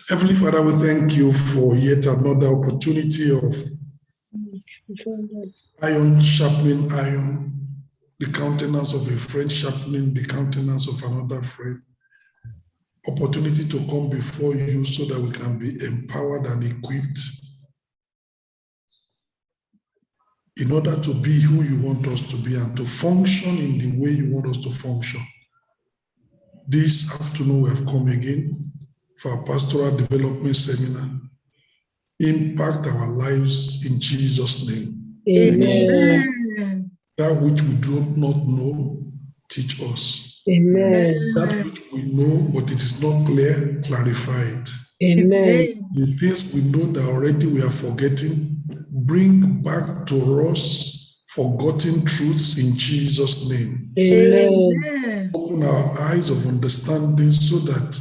Heavenly Father, we thank you for yet another opportunity of iron sharpening iron, the countenance of a friend sharpening the countenance of another friend. Opportunity to come before you so that we can be empowered and equipped in order to be who you want us to be and to function in the way you want us to function. This afternoon we have come again for our pastoral development seminar. Impact our lives in Jesus' name. Amen. That which we do not know, teach us. Amen. That which we know, but it is not clear, clarify it. Amen. The things we know that already we are forgetting, bring back to us forgotten truths in Jesus' name. Amen. Open our eyes of understanding so that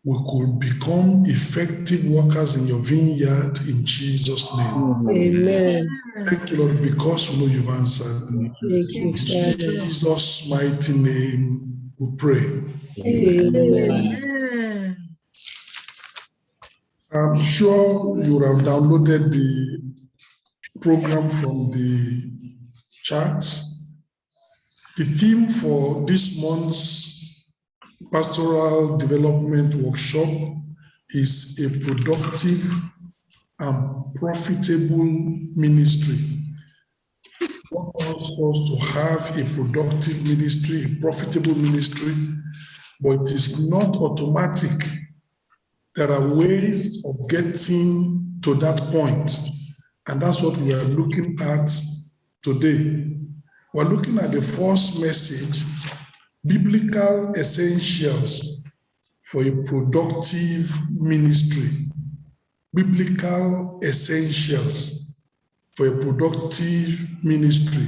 we could become effective workers in your vineyard in Jesus' name. Amen. Thank you, Lord, because we know you've answered. Thank you, In Father. Jesus' mighty name we pray. Amen. Amen. I'm sure you would have downloaded the program from the chat. The theme for this month's pastoral development workshop is a productive and profitable ministry. God wants us to have a productive ministry, a profitable ministry, but it is not automatic. There are ways of getting to that point, and that's what we are looking at today. We're looking at the first message, biblical essentials for a productive ministry. Biblical essentials for a productive ministry.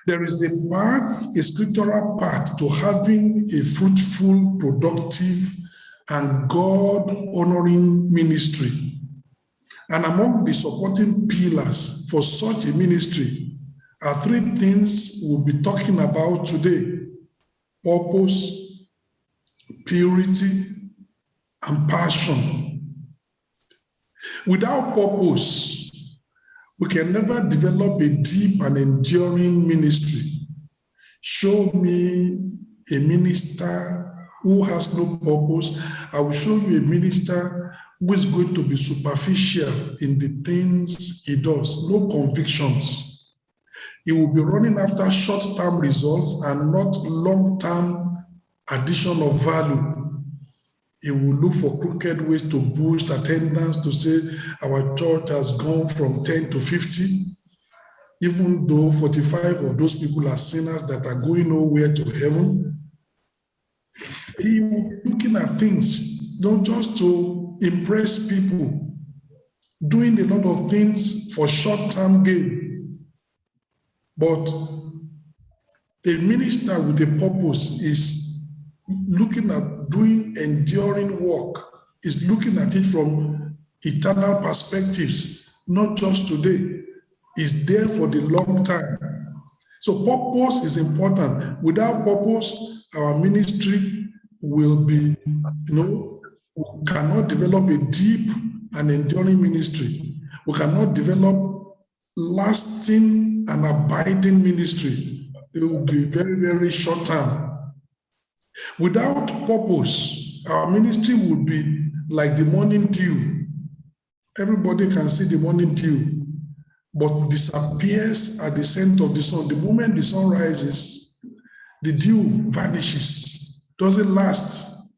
There is a path, a scriptural path to having a fruitful, productive, and God-honoring ministry. And among the supporting pillars for such a ministry are three things we'll be talking about today: purpose, purity, and passion. Without purpose, we can never develop a deep and enduring ministry. Show me a minister who has no purpose. I will show you a minister who is going to be superficial in the things he does, no convictions. He will be running after short-term results and not long-term addition of value. He will look for crooked ways to boost attendance, to say our church has gone from 10 to 50, even though 45 of those people are sinners that are going nowhere to heaven. He will be looking at things, not just to impress people, doing a lot of things for short-term gain. But a minister with a purpose is looking at doing enduring work, is looking at it from eternal perspectives, not just today. Is there for the long time. So purpose is important. Without purpose, our ministry will be, we cannot develop a deep and enduring ministry. We cannot develop lasting and abiding ministry. It will be very, very short term. Without purpose, our ministry would be like the morning dew. Everybody can see the morning dew, but disappears at the center of the sun. The moment the sun rises, the dew vanishes, doesn't last.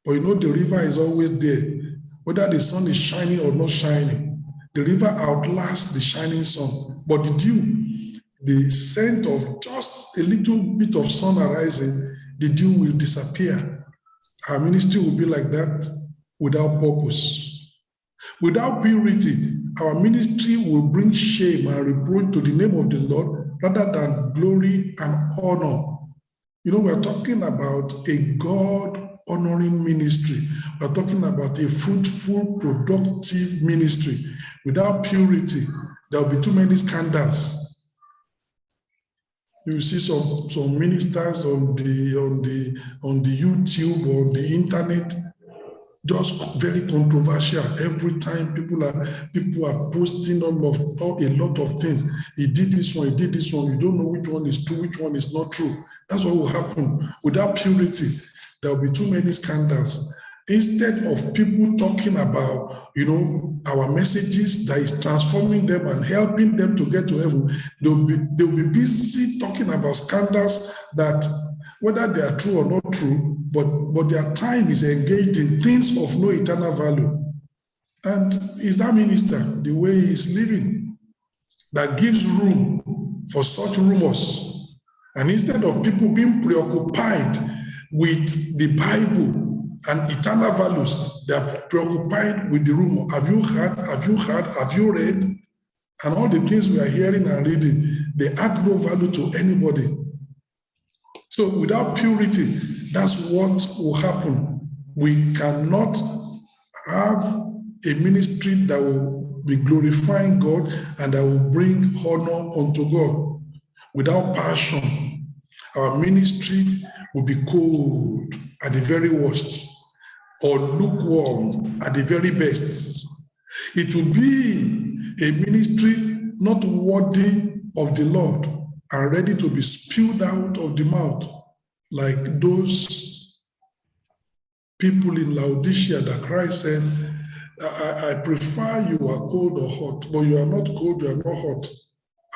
But the river is always there. Whether the sun is shining or not shining, the river outlasts the shining sun. But the dew, the scent of just a little bit of sun arising, the dew will disappear. Our ministry will be like that without purpose. Without purity, our ministry will bring shame and reproach to the name of the Lord rather than glory and honor. We're talking about a God-honoring ministry. We're talking about a fruitful, productive ministry. Without purity, there will be too many scandals. You see some ministers on the YouTube or on the internet, just very controversial. Every time people are posting a lot of things. He did this one, he did this one. You don't know which one is true, which one is not true. That's what will happen. Without purity, there will be too many scandals. Instead of people talking about, our messages that is transforming them and helping them to get to heaven, they'll be busy talking about scandals that, whether they are true or not true, but their time is engaged in things of no eternal value. And is that minister, the way he is living, that gives room for such rumors? And instead of people being preoccupied with the Bible and eternal values, they are preoccupied with the rumor. Have you heard? Have you read? And all the things we are hearing and reading, they add no value to anybody. So without purity, that's what will happen. We cannot have a ministry that will be glorifying God and that will bring honor unto God. Without passion, our ministry will be cold at the very worst, or lukewarm at the very best. It will be a ministry not worthy of the Lord and ready to be spewed out of the mouth, like those people in Laodicea that Christ said, I prefer you are cold or hot, but you are not cold, you are not hot.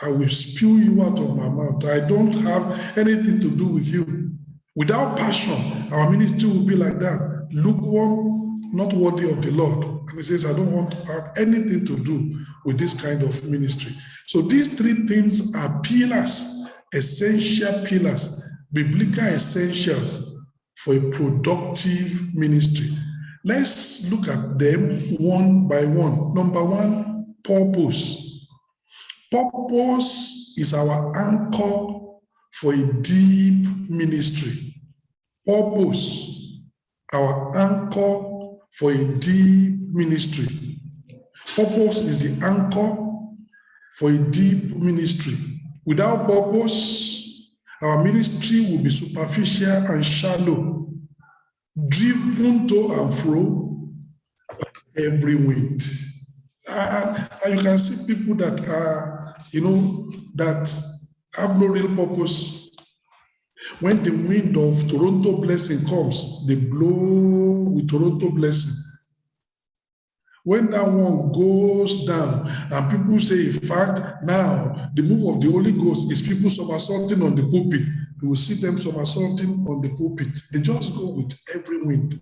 I will spew you out of my mouth. I don't have anything to do with you. Without passion, our ministry will be like that, lukewarm, not worthy of the Lord. And he says, I don't want to have anything to do with this kind of ministry. So these three things are pillars, essential pillars, biblical essentials for a productive ministry. Let's look at them one by one. Number one, purpose. Purpose is our anchor for a deep ministry. Purpose, our anchor for a deep ministry. Purpose is the anchor for a deep ministry. Without purpose, our ministry will be superficial and shallow, driven to and fro by every wind. And you can see people that are, that have no real purpose. When the wind of Toronto blessing comes, they blow with Toronto blessing. When that one goes down, and people say, in fact, now the move of the Holy Ghost is people somersaulting on the pulpit. You will see them somersaulting on the pulpit. They just go with every wind.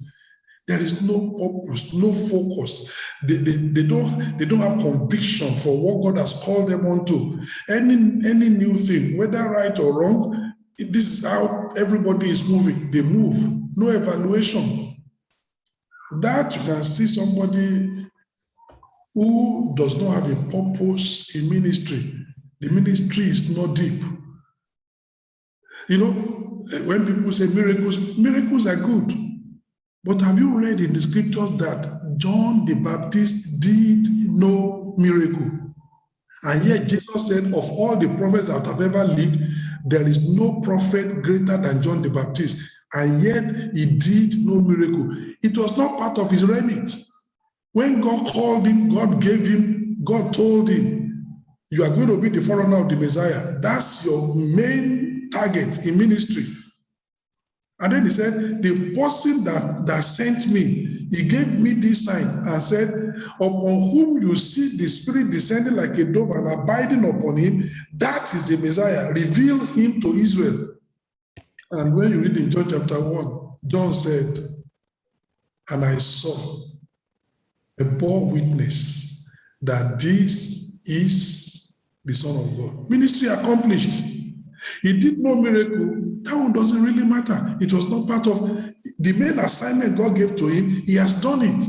There is no purpose, no focus. They don't have conviction for what God has called them onto. Any new thing, whether right or wrong, this is how everybody is moving. They move. No evaluation. That you can see somebody who does not have a purpose in ministry. The ministry is not deep. When people say miracles are good. But have you read in the scriptures that John the Baptist did no miracle? And yet Jesus said, of all the prophets that have ever lived, there is no prophet greater than John the Baptist. And yet he did no miracle. It was not part of his remit. When God called him, God told him, you are going to be the forerunner of the Messiah. That's your main target in ministry. And then he said, the person that sent me, he gave me this sign and said, upon whom you see the Spirit descending like a dove and abiding upon him, that is the Messiah. Reveal him to Israel. And when you read in John chapter 1, John said, and I saw, I bore witness that this is the Son of God. Ministry accomplished. He did no miracle. That one doesn't really matter. It was not part of the main assignment God gave to him. He has done it.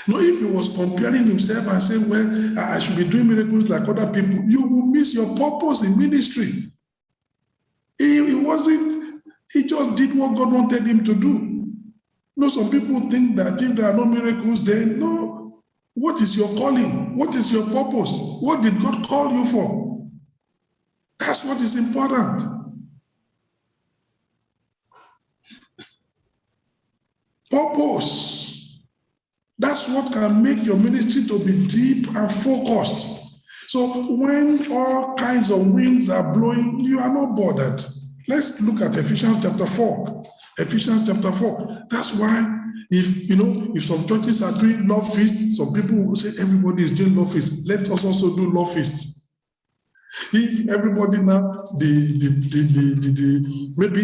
No, if he was comparing himself and saying, well, I should be doing miracles like other people, you will miss your purpose in ministry. He just did what God wanted him to do. Some people think that if there are no miracles, then no. What is your calling? What is your purpose? What did God call you for? That's what is important. Purpose. That's what can make your ministry to be deep and focused. So when all kinds of winds are blowing, you are not bothered. Let's look at Ephesians chapter 4. Ephesians chapter 4. That's why if some churches are doing love feast, some people will say everybody is doing love feast. Let us also do love feast. If everybody now, maybe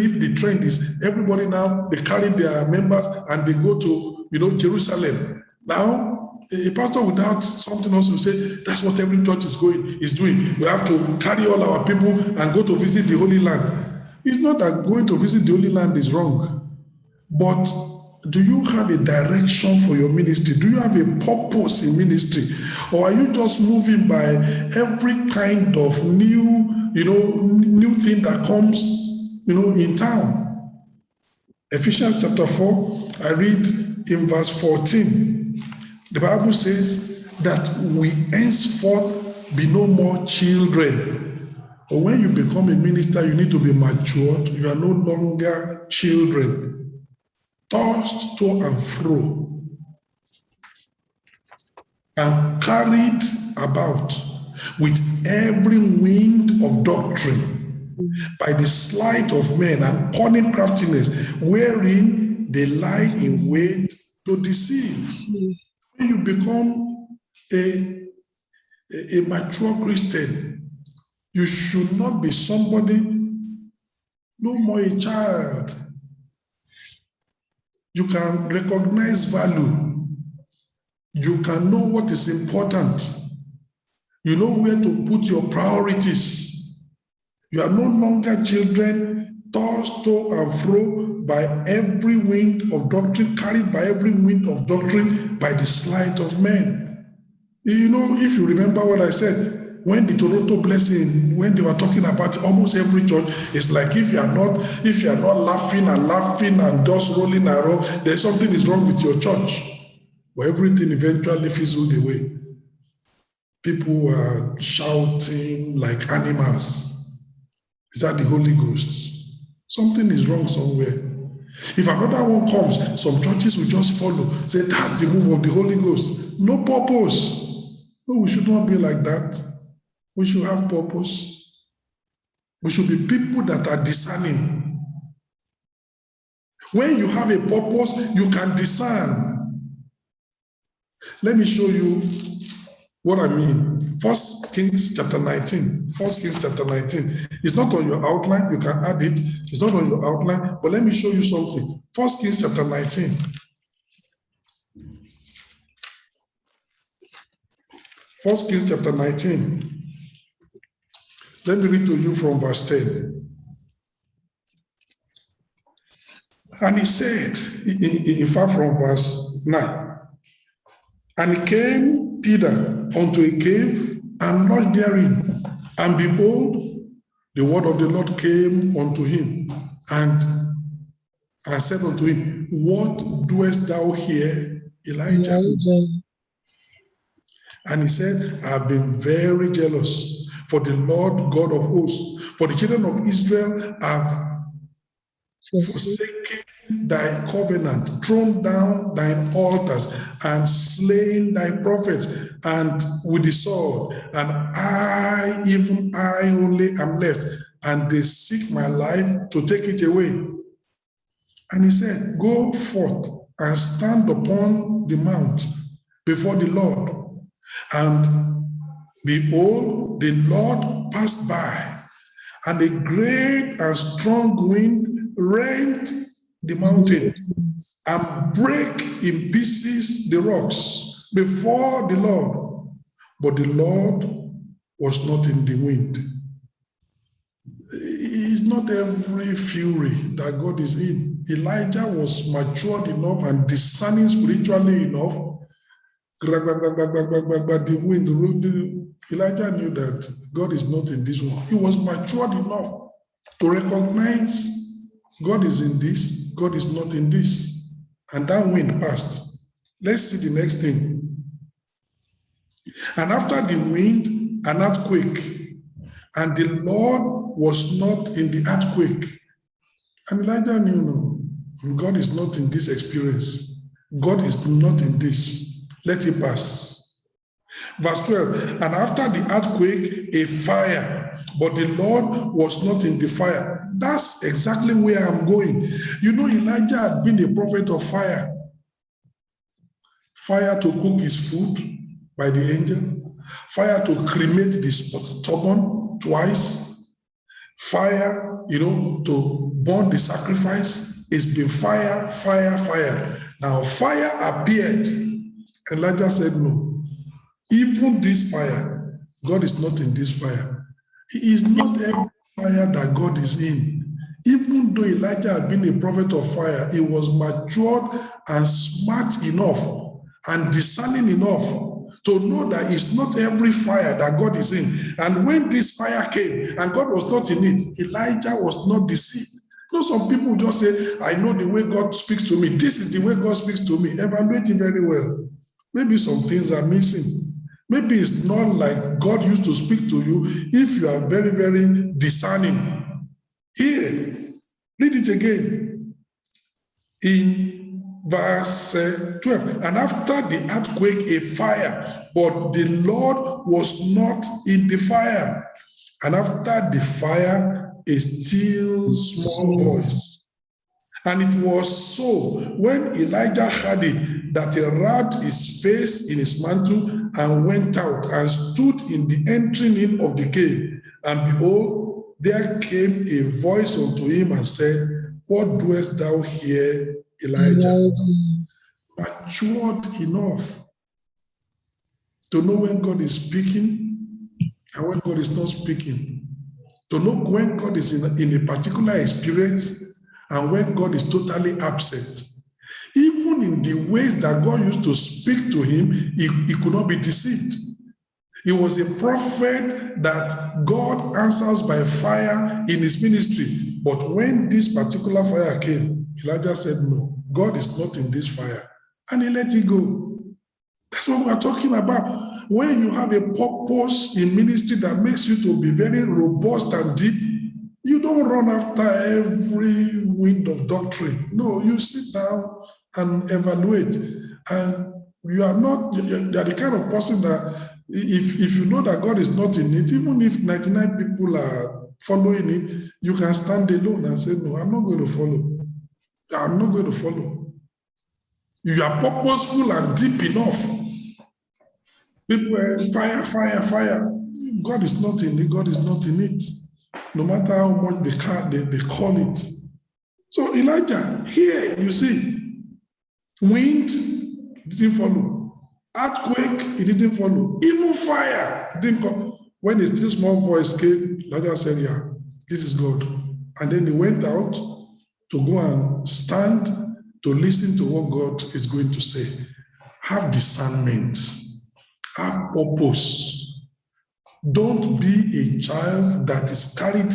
if the trend is everybody now, they carry their members and they go to, Jerusalem. Now, a pastor without something else will say, that's what every church is doing. We have to carry all our people and go to visit the Holy Land. It's not that going to visit the Holy Land is wrong, but do you have a direction for your ministry? Do you have a purpose in ministry? Or are you just moving by every kind of new thing that comes, in town? Ephesians chapter 4, I read in verse 14. The Bible says that we henceforth be no more children. But when you become a minister, you need to be matured. You are no longer children, tossed to and fro, and carried about with every wind of doctrine by the sleight of men and cunning craftiness, wherein they lie in wait to deceive. When you become a mature Christian, you should not be somebody, no more a child. You can recognize value. You can know what is important. You know where to put your priorities. You are no longer children tossed to and fro by every wind of doctrine, carried by every wind of doctrine by the sleight of men. If you remember what I said, when the Toronto blessing, when they were talking about almost every church, it's like if you are not laughing and just rolling around, there's something is wrong with your church. But everything eventually fizzled away. People were shouting like animals. Is that the Holy Ghost? Something is wrong somewhere. If another one comes, some churches will just follow, say that's the move of the Holy Ghost. No purpose. No, we should not be like that. We should have purpose. We should be people that are discerning. When you have a purpose, you can discern. Let me show you what I mean. 1 Kings chapter 19. 1 Kings chapter 19. It's not on your outline. You can add it. It's not on your outline. But let me show you something. 1 Kings chapter 19. 1 Kings chapter 19. Let me read to you from verse 10. And he said, in fact from verse 9, and he came thither unto a cave and lodged therein. And behold, the word of the Lord came unto him, and said unto him, what doest thou here, Elijah? And he said, I have been very jealous for the Lord God of hosts, for the children of Israel have forsaken thy covenant, thrown down thine altars, and slain thy prophets, and with the sword, and I, even I only am left, and they seek my life to take it away. And he said, go forth and stand upon the mount before the Lord. And behold, the Lord passed by, and a great and strong wind rent the mountain and break in pieces the rocks before the Lord. But the Lord was not in the wind. It's not every fury that God is in. Elijah was matured enough and discerning spiritually enough. The wind, Elijah knew that God is not in this one. He was matured enough to recognize God is in this, God is not in this. And that wind passed. Let's see the next thing. And after the wind, an earthquake, and the Lord was not in the earthquake. And Elijah knew, no, God is not in this experience. God is not in this. Let it pass. Verse 12, and after the earthquake, a fire, but the Lord was not in the fire. That's exactly where I'm going. You know, Elijah had been a prophet of fire. Fire to cook his food by the angel. Fire to cremate the stubborn twice. Fire, to burn the sacrifice. It's been fire, fire, fire. Now fire appeared. Elijah said, no. Even this fire, God is not in this fire. He is not every fire that God is in. Even though Elijah had been a prophet of fire, he was matured and smart enough and discerning enough to know that it's not every fire that God is in. And when this fire came and God was not in it, Elijah was not deceived. Some people just say, I know the way God speaks to me. This is the way God speaks to me. Evaluate it very well. Maybe some things are missing. Maybe it's not like God used to speak to you if you are very, very discerning. Here, read it again in verse 12. And after the earthquake, a fire, but the Lord was not in the fire. And after the fire, a still small voice. And it was so when Elijah heard it that he wrapped his face in his mantle and went out and stood in the entering in of the cave. And behold, there came a voice unto him and said, what doest thou here, Elijah? Matured enough to know when God is speaking and when God is not speaking. To know when God is in a particular experience and when God is totally absent. Even in the ways that God used to speak to him, he could not be deceived. He was a prophet that God answers by fire in his ministry. But when this particular fire came, Elijah said, no, God is not in this fire. And he let it go. That's what we're talking about. When you have a purpose in ministry that makes you to be very robust and deep, you don't run after every wind of doctrine. No, you sit down and evaluate. And you are the kind of person that if you know that God is not in it, even if 99 people are following it, you can stand alone and say, no, I'm not going to follow. I'm not going to follow. You are purposeful and deep enough. People are fire, fire, fire. God is not in it. God is not in it. No matter how much they call it. So Elijah, here you see, wind didn't follow. Earthquake, it didn't follow. Even fire didn't come. When a still small voice came, Elijah said, yeah, this is God. And then he went out to go and stand to listen to what God is going to say. Have discernment. Have purpose. Don't be a child that is carried,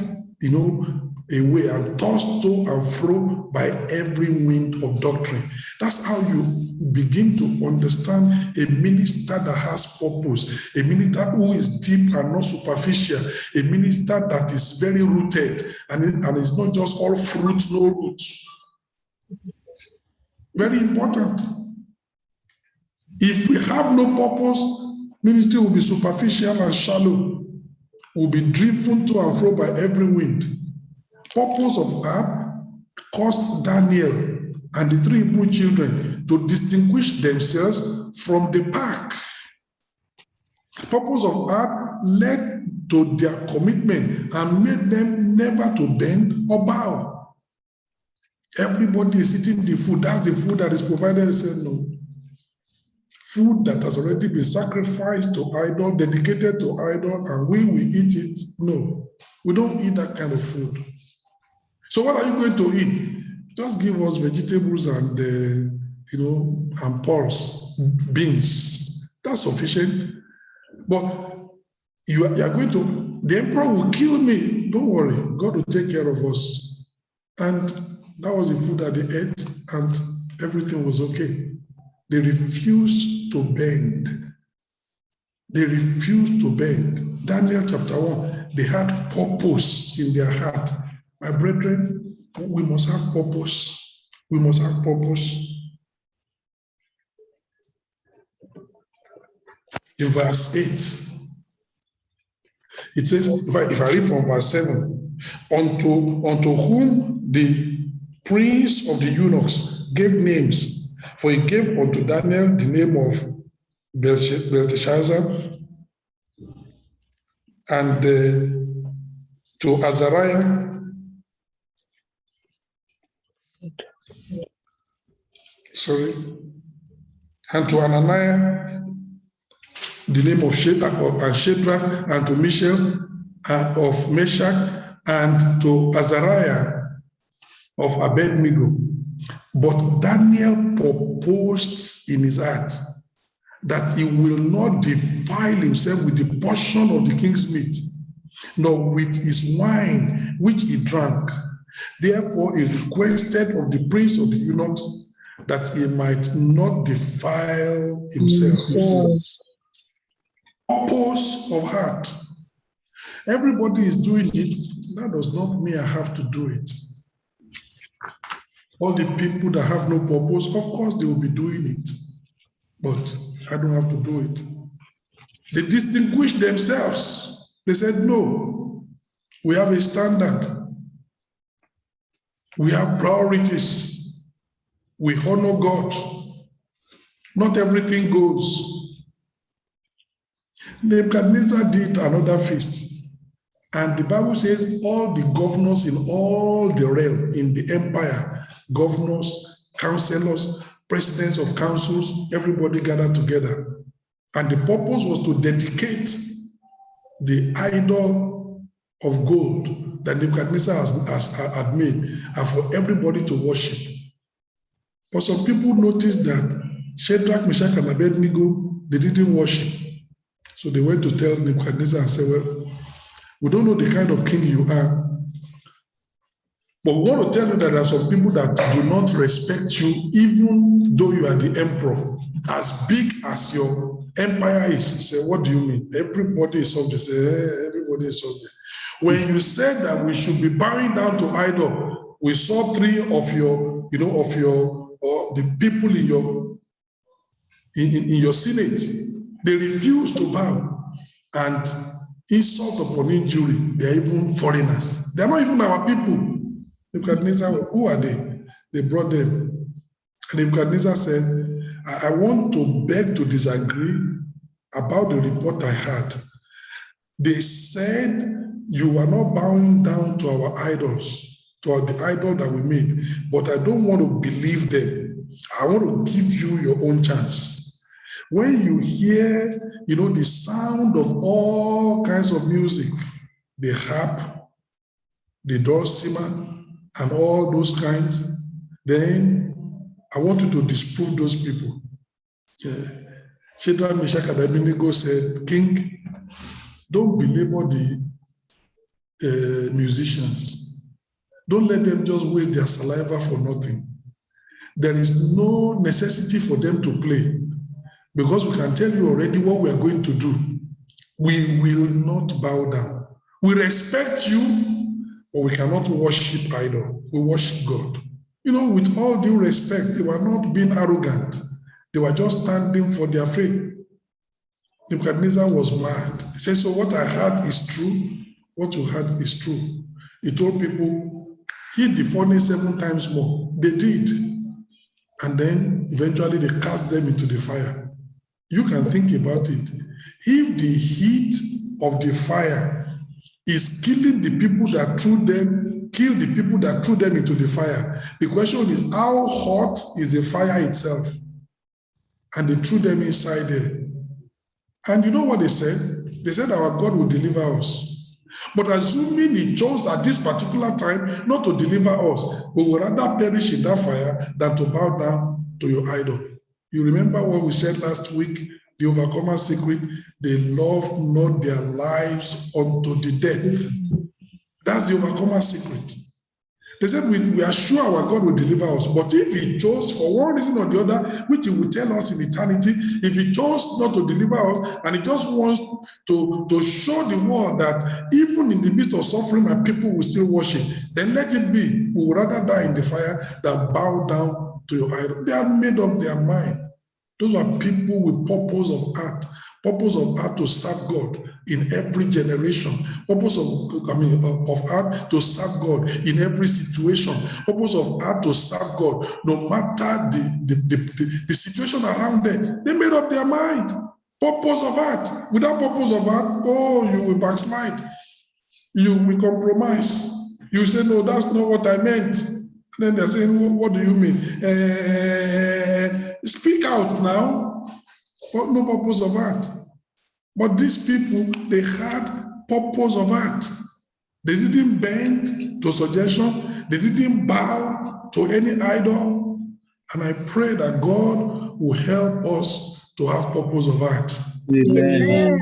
away and tossed to and fro by every wind of doctrine. That's how you begin to understand a minister that has purpose, a minister who is deep and not superficial, a minister that is very rooted and it's not just all fruit, no roots. Very important. If we have no purpose, ministry will be superficial and shallow, will be driven to and fro by every wind. Purpose of earth caused Daniel and the 3 Hebrew children to distinguish themselves from the pack. Purpose of earth led to their commitment and made them never to bend or bow. Everybody is eating the food. That's the food that is provided. They say no. Food that has already been sacrificed to idol, dedicated to idol, and we will eat it. No, we don't eat that kind of food. So what are you going to eat? Just give us vegetables and, and pulse, beans. That's sufficient. But you are going to, the emperor will kill me. Don't worry, God will take care of us. And that was the food that they ate, and everything was okay. They refused to bend. They refused to bend. Daniel chapter 1. they had purpose in their heart. My brethren, we must have purpose. We must have purpose. In verse 8, it says, if I read from verse 7, unto whom the prince of the eunuchs gave names, for he gave unto Daniel the name of Belteshazzar, and to Azariah, and to Ananiah the name of Shadrach, and to Mishael of Meshach, and to Azariah of Abednego. But Daniel purposed in his heart that he will not defile himself with the portion of the king's meat, nor with his wine which he drank. Therefore, he requested of the prince of the eunuchs that he might not defile himself. Purpose of heart. Everybody is doing it. That does not mean I have to do it. All the people that have no purpose, of course, they will be doing it. But I don't have to do it. They distinguished themselves. They said, no, we have a standard. We have priorities. We honor God. Not everything goes. Nebuchadnezzar did another feast. And the Bible says all the governors in all the realm, in the empire, governors, counselors, presidents of councils, everybody gathered together. And the purpose was to dedicate the idol of gold that Nebuchadnezzar had made, and for everybody to worship. But some people noticed that Shadrach, Meshach, and Abednego, they didn't worship. So they went to tell Nebuchadnezzar and said, well, we don't know the kind of king you are, but we want to tell you that there are some people that do not respect you, even though you are the emperor, as big as your empire is. You say, what do you mean? Everybody is subject. Say, hey, everybody is subject. When you said that we should be bowing down to idol, we saw three of your, the people in your senate. They refused to bow, and insult upon injury. They are even foreigners. They are not even our people. Nebuchadnezzar, who are they? They brought them. And Nebuchadnezzar said, I want to beg to disagree about the report I had. They said you are not bowing down to our idols, to the idol that we made, but I don't want to believe them. I want to give you your own chance. When you hear, the sound of all kinds of music, the harp, the dulcimer, and all those kinds, then I want you to disprove those people. Shadrach, Meshach, and Abednego said, King, don't belabor the musicians. Don't let them just waste their saliva for nothing. There is no necessity for them to play, because we can tell you already what we are going to do. We will not bow down. We respect you, but we cannot worship idol. We worship God. With all due respect, they were not being arrogant. They were just standing for their faith. Nebuchadnezzar was mad. He said, so what I heard is true. What you heard is true. He told people, hit the furnace 7 times more. They did. And then eventually they cast them into the fire. You can think about it. If the heat of the fire is killing the people that killed the people that threw them into the fire, the question is, how hot is the fire itself? And they threw them inside there. And you know what they said? They said our God will deliver us. But assuming he chose at this particular time not to deliver us, we would rather perish in that fire than to bow down to your idol. You remember what we said last week, the overcomer secret, they love not their lives unto the death. That's the overcomer secret. They said, we are sure our God will deliver us. But if he chose for one reason or the other, which he will tell us in eternity, if he chose not to deliver us, and he just wants to show the world that even in the midst of suffering, my people will still worship, then let it be. We would rather die in the fire than bow down to your idol. They have made up their mind. Those are people with purpose of heart to serve God in every generation, purpose of heart to serve God in every situation, purpose of heart to serve God no matter the situation around them. They made up their mind. Purpose of heart. Without purpose of heart, oh, you will backslide. You will compromise. You say, no, that's not what I meant. And then they're saying, what do you mean? Speak out now. But no purpose of heart. But these people, they had purpose of heart. They didn't bend to suggestion. They didn't bow to any idol. And I pray that God will help us to have purpose of heart. Amen.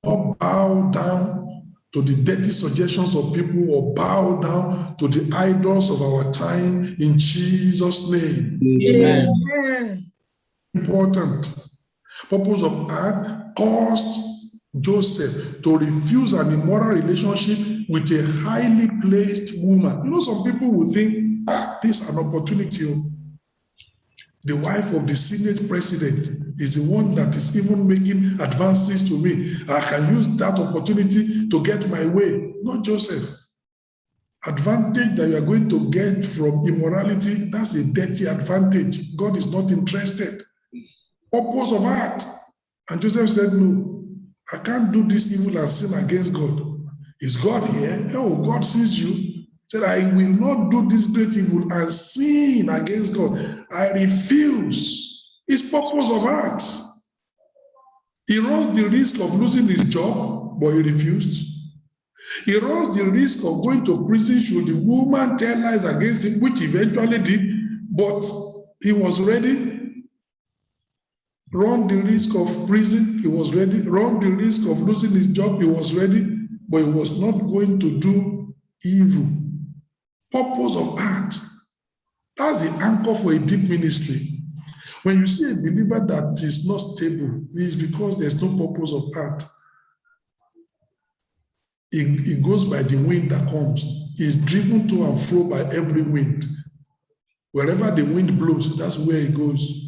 Not bow down to the dirty suggestions of people or bow down to the idols of our time in Jesus' name. Amen. Important. Purpose of heart caused Joseph to refuse an immoral relationship with a highly placed woman. You know, some people will think, this is an opportunity. The wife of the Senate president is the one that is even making advances to me. I can use that opportunity to get my way. Not Joseph. Advantage that you are going to get from immorality, that's a dirty advantage. God is not interested. Purpose of heart. And Joseph said, no, I can't do this evil and sin against God. Is God here? Oh, God sees you. He said, I will not do this great evil and sin against God. I refuse. It's purpose of heart. He runs the risk of losing his job, but he refused. He runs the risk of going to prison should the woman tell lies against him, which eventually did, but he was ready. Run the risk of prison, he was ready. Run the risk of losing his job, he was ready, but he was not going to do evil. Purpose of heart. That's the anchor for a deep ministry. When you see a believer that is not stable, it's because there's no purpose of heart. It goes by the wind that comes. It's driven to and fro by every wind. Wherever the wind blows, that's where it goes.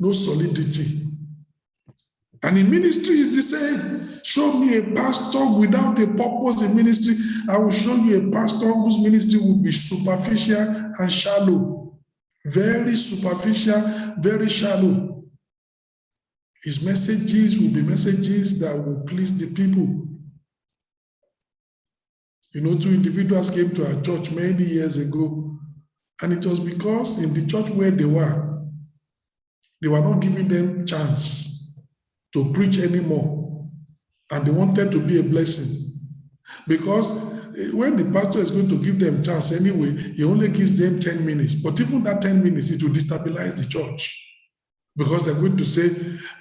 No solidity. And in ministry is the same. Show me a pastor without a purpose in ministry. I will show you a pastor whose ministry will be superficial and shallow. Very superficial, very shallow. His messages will be messages that will please the people. You know, 2 individuals came to our church many years ago, and it was because in the church where they were not giving them chance to preach anymore, and they wanted to be a blessing. Because when the pastor is going to give them chance anyway, he only gives them 10 minutes. But even that 10 minutes, it will destabilize the church. Because they're going to say,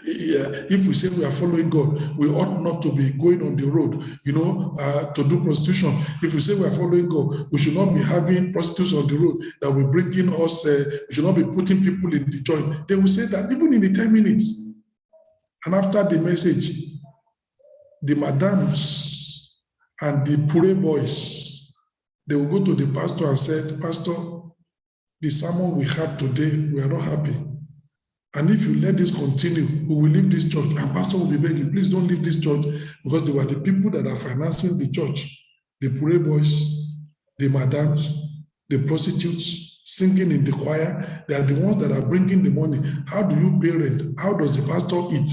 if we say we are following God, we ought not to be going on the road, to do prostitution. If we say we are following God, we should not be having prostitutes on the road that will bring in us, we should not be putting people in the joint. They will say that even in the 10 minutes. And after the message, the madams and the pure boys, they will go to the pastor and say, Pastor, the sermon we had today, we are not happy. And if you let this continue, we will leave this church. And pastor will be begging, please don't leave this church, because they were the people that are financing the church. The pure boys, the madams, the prostitutes, singing in the choir, they are the ones that are bringing the money. How do you pay rent? How does the pastor eat?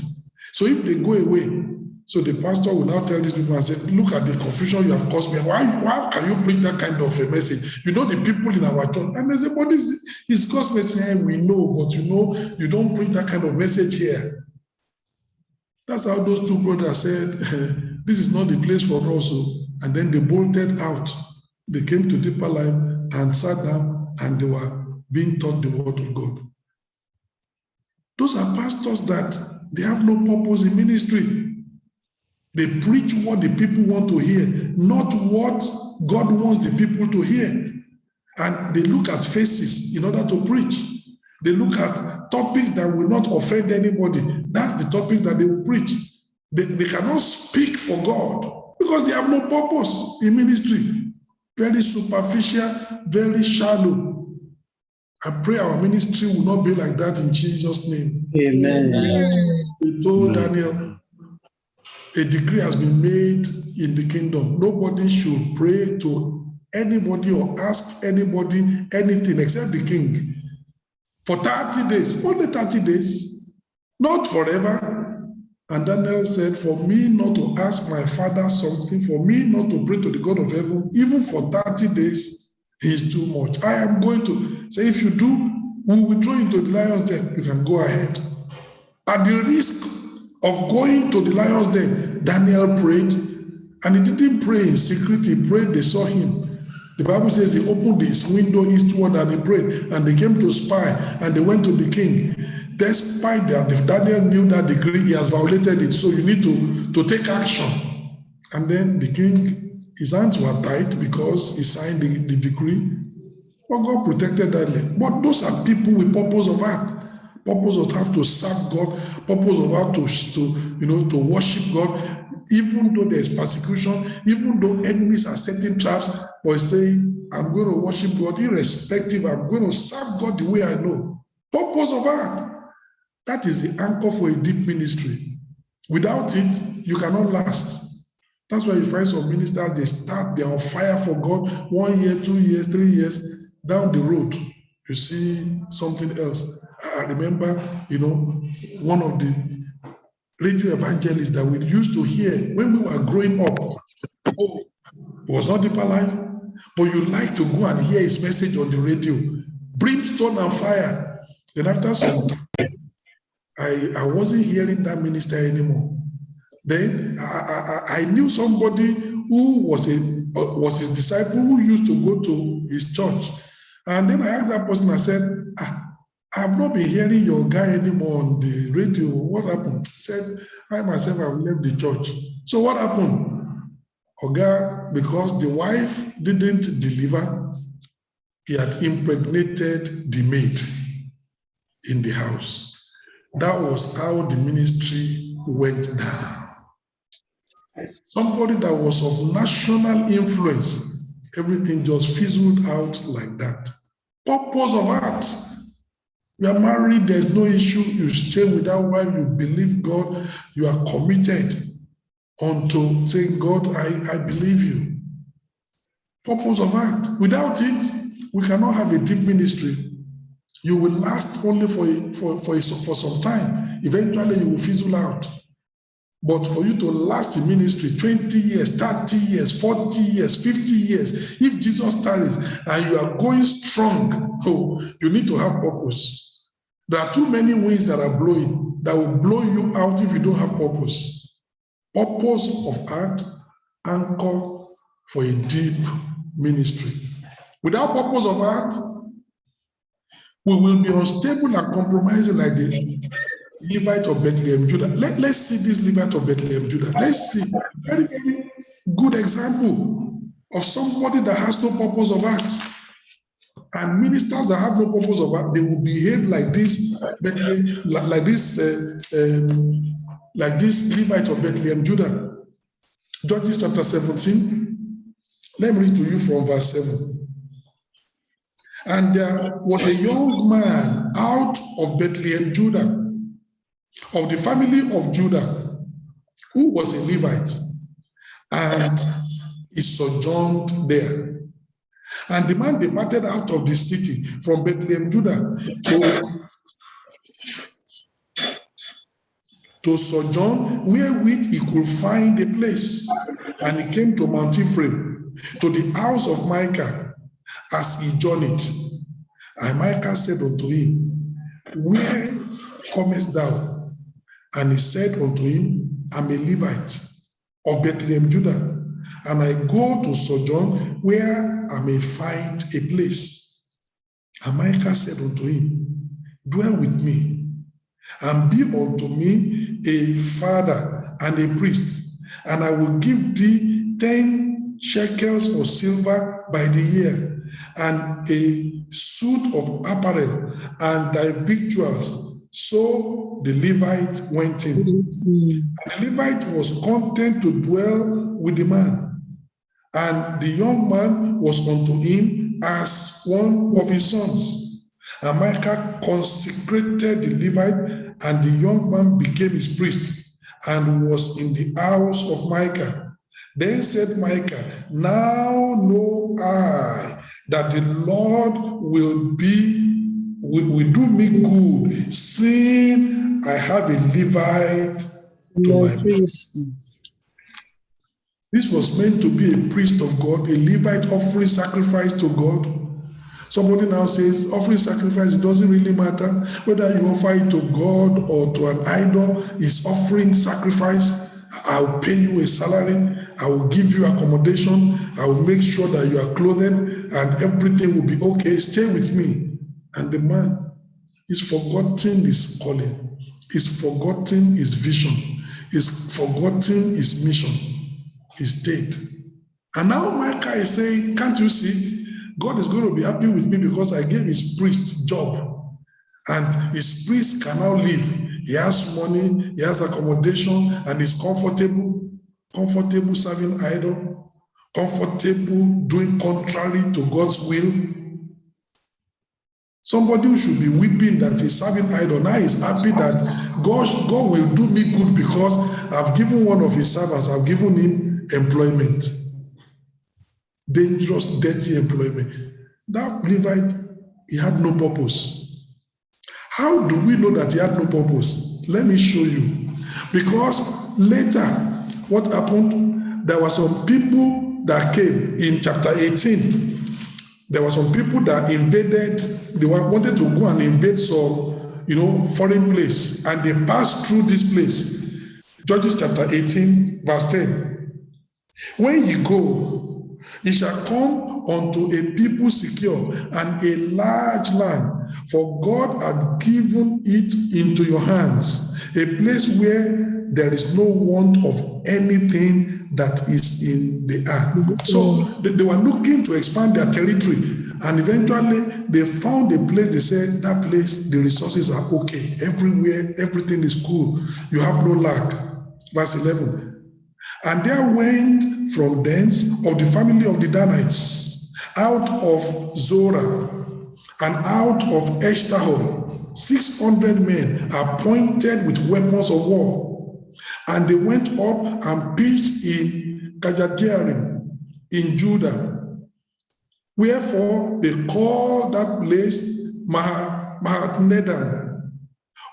So if they go away, so the pastor will now tell these people and say, look at the confusion you have caused me. Why can you bring that kind of a message? You know the people in our church. And they say, but this is caused message. We know, but you don't bring that kind of message here. That's how those two brothers said, this is not the place for us. And then they bolted out. They came to Deeper Life and sat down, and they were being taught the word of God. Those are pastors that they have no purpose in ministry. They preach what the people want to hear, not what God wants the people to hear. And they look at faces in order to preach. They look at topics that will not offend anybody. That's the topic that they will preach. They cannot speak for God because they have no purpose in ministry. Very superficial, very shallow. I pray our ministry will not be like that in Jesus' name. Amen. We told Daniel, a decree has been made in the kingdom. Nobody should pray to anybody or ask anybody anything except the king for 30 days, only 30 days, not forever. And Daniel said, for me not to ask my father something, for me not to pray to the God of heaven, even for 30 days, is too much. I am going to say, if you do, we will throw you into the lion's den. You can go ahead. At the risk of going to the lion's den, Daniel prayed, and he didn't pray in secret. He prayed, they saw him. The Bible says he opened his window eastward and he prayed, and they came to spy, and they went to the king. Despite that, if Daniel knew that decree, he has violated it, so you need to take action. And then the king, his hands were tied because he signed the decree. But God protected Daniel. But those are people with purpose of heart. Purpose of heart to serve God, purpose of heart to worship God. Even though there's persecution, even though enemies are setting traps, but say, I'm going to worship God irrespective. I'm going to serve God the way I know. Purpose of heart. That is the anchor for a deep ministry. Without it, you cannot last. That's why you find some ministers, they're on fire for God 1 year, 2 years, 3 years. Down the road, you see something else. I remember, one of the radio evangelists that we used to hear when we were growing up. Oh, it was not Deeper Life, but you like to go and hear his message on the radio. Brimstone and fire. Then after some time, I wasn't hearing that minister anymore. Then I knew somebody who was his disciple who used to go to his church. And then I asked that person, I said, I've not been hearing your guy anymore on the radio. What happened? He said, I myself have left the church. So what happened? Oga, because the wife didn't deliver, he had impregnated the maid in the house. That was how the ministry went down. Somebody that was of national influence, everything just fizzled out like that. Purpose of heart. You are married, there's no issue. You stay with that wife, you believe God, you are committed unto saying, God, I believe you. Purpose of heart. Without it, we cannot have a deep ministry. You will last only for some time. Eventually, you will fizzle out. But for you to last in ministry 20 years, 30 years, 40 years, 50 years, if Jesus tarries and you are going strong, you need to have purpose. There are too many winds that are blowing that will blow you out if you don't have purpose. Purpose of heart, anchor for a deep ministry. Without purpose of heart, we will be unstable and compromising like the Levite of Bethlehem, Judah. Let's see this Levite of Bethlehem, Judah. Let's see a very, very good example of somebody that has no purpose of heart. And ministers that have no purpose of heart, they will behave like this, like this Levite of Bethlehem, Judah. Judges chapter 17. Let me read to you from verse 7. And there was a young man out of Bethlehem, Judah, of the family of Judah, who was a Levite, and he sojourned there. And the man departed out of the city from Bethlehem, Judah, to sojourn wherewith he could find a place. And he came to Mount Ephraim, to the house of Micah, as he journeyed. And Micah said unto him, Where comest thou? And he said unto him, I'm a Levite of Bethlehem, Judah, and I go to sojourn where I may find a place. And Micah said unto him, Dwell with me, and be unto me a father and a priest, and I will give thee 10 shekels of silver by the year, and a suit of apparel, and thy victuals. So the Levite went in. And the Levite was content to dwell with the man, and the young man was unto him as one of his sons. And Micah consecrated the Levite, and the young man became his priest, and was in the house of Micah. Then said Micah, now know I that the Lord will do me good, seeing I have a Levite to my priest. This was meant to be a priest of God, a Levite offering sacrifice to God. Somebody now says, offering sacrifice, it doesn't really matter. Whether you offer it to God or to an idol, is offering sacrifice. I'll pay you a salary. I will give you accommodation. I will make sure that you are clothed and everything will be okay. Stay with me. And the man is forgotten his calling. He's forgotten his vision. He's forgotten his mission. He stayed. And now Micah is saying, can't you see? God is going to be happy with me because I gave his priest job. And his priest can now live. He has money, he has accommodation, and he's comfortable serving idol, comfortable doing contrary to God's will. Somebody who should be weeping that is serving idol now is happy that God will do me good because I've given one of his servants, I've given him employment. Dangerous, dirty employment. That Levite, he had no purpose. How do we know that he had no purpose? Let me show you. Because later, what happened? There were some people that came in chapter 18. There were some people that invaded, they wanted to go and invade some, foreign place, and they passed through this place. Judges chapter 18, verse 10. When you go, ye shall come unto a people secure and a large land, for God had given it into your hands, a place where there is no want of anything that is in the earth. So they were looking to expand their territory, and eventually they found a place. They said, that place, the resources are okay. Everywhere, everything is cool. You have no lack. Verse 11. And there went from thence of the family of the Danites, out of Zorah, and out of Eshtaol, 600 men appointed with weapons of war. And they went up and pitched in Kirjath-jearim in Judah. Wherefore they call that place Mahaneh-dan